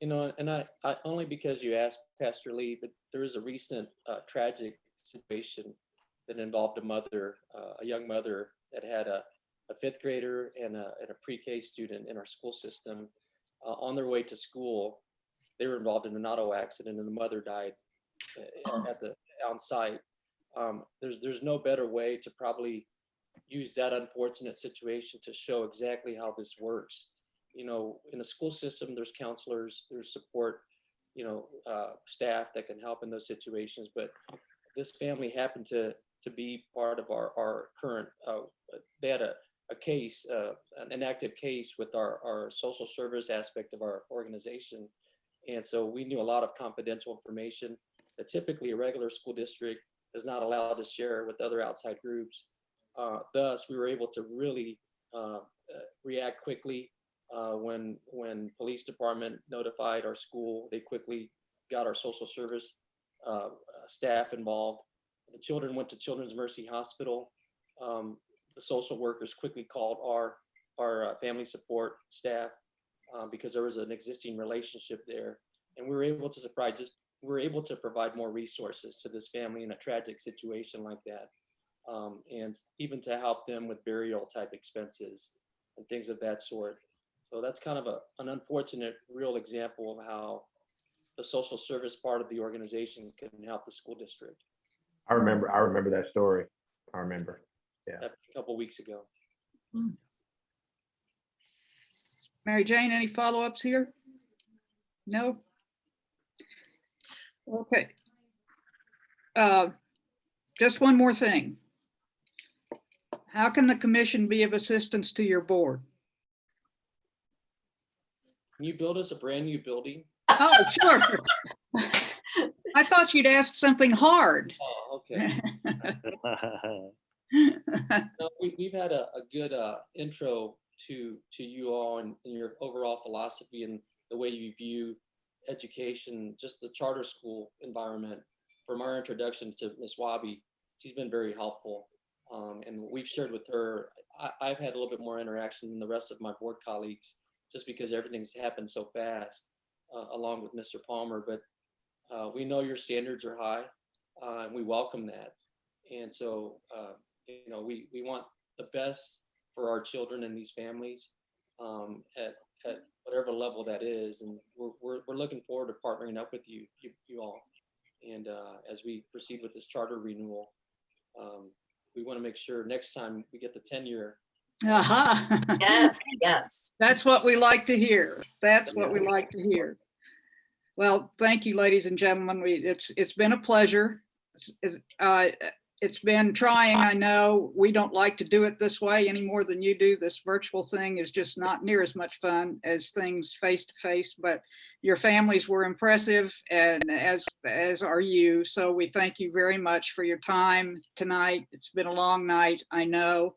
Q: You know, and I only because you asked, Pastor Lee, but there is a recent tragic situation that involved a young mother that had a 5th grader and a pre-K student in our school system. On their way to school, they were involved in an auto accident and the mother died on site. There's no better way to probably use that unfortunate situation to show exactly how this works. You know, in the school system, there's counselors, there's support, staff that can help in those situations. But this family happened to be part of our current, they had a case, an active case with our social service aspect of our organization. And so we knew a lot of confidential information that typically a regular school district is not allowed to share with other outside groups. Thus, we were able to really react quickly. When police department notified our school, they quickly got our social service staff involved. The children went to Children's Mercy Hospital. The social workers quickly called our our family support staff because there was an existing relationship there, and we were able to provide more resources to this family in a tragic situation like that, and even to help them with burial type expenses and things of that sort. So that's kind of an unfortunate real example of how the social service part of the organization can help the school district.
J: I remember that story. I remember. Yeah.
Q: A couple weeks ago.
A: Mary Jane, any follow-ups here? No? Okay. Just one more thing. How can the commission be of assistance to your board?
Q: Can you build us a brand new building?
A: Oh, sure. I thought you'd ask something hard.
Q: Oh, okay. No, we've had a good intro to you all and your overall philosophy and the way you view education, just the charter school environment. From our introduction to Ms. Wabi, she's been very helpful. And we've shared with her, I've had a little bit more interaction than the rest of my board colleagues, just because everything's happened so fast, along with Mr. Palmer. But we know your standards are high, and we welcome that. And so, you know, we want the best for our children and these families at whatever level that is. And we're looking forward to partnering up with you all. And as we proceed with this charter renewal, we want to make sure next time we get the 10-year.
A: Aha.
L: Yes, yes.
A: That's what we like to hear. That's what we like to hear. Well, thank you, ladies and gentlemen. It's been a pleasure. It's been trying. I know we don't like to do it this way any more than you do. This virtual thing is just not near as much fun as things face to face, but your families were impressive, and as are you. So we thank you very much for your time tonight. It's been a long night, I know.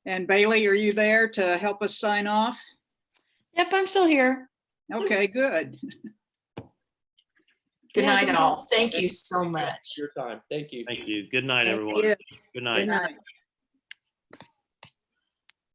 A: And Bailey, are you there to help us sign off?
N: Yep, I'm still here.
A: Okay, good.
L: Good night, all. Thank you so much.
Q: Your time. Thank you.
C: Thank you. Good night,
M: Thank
C: everyone.
M: you.
C: Good night.
A: Good night.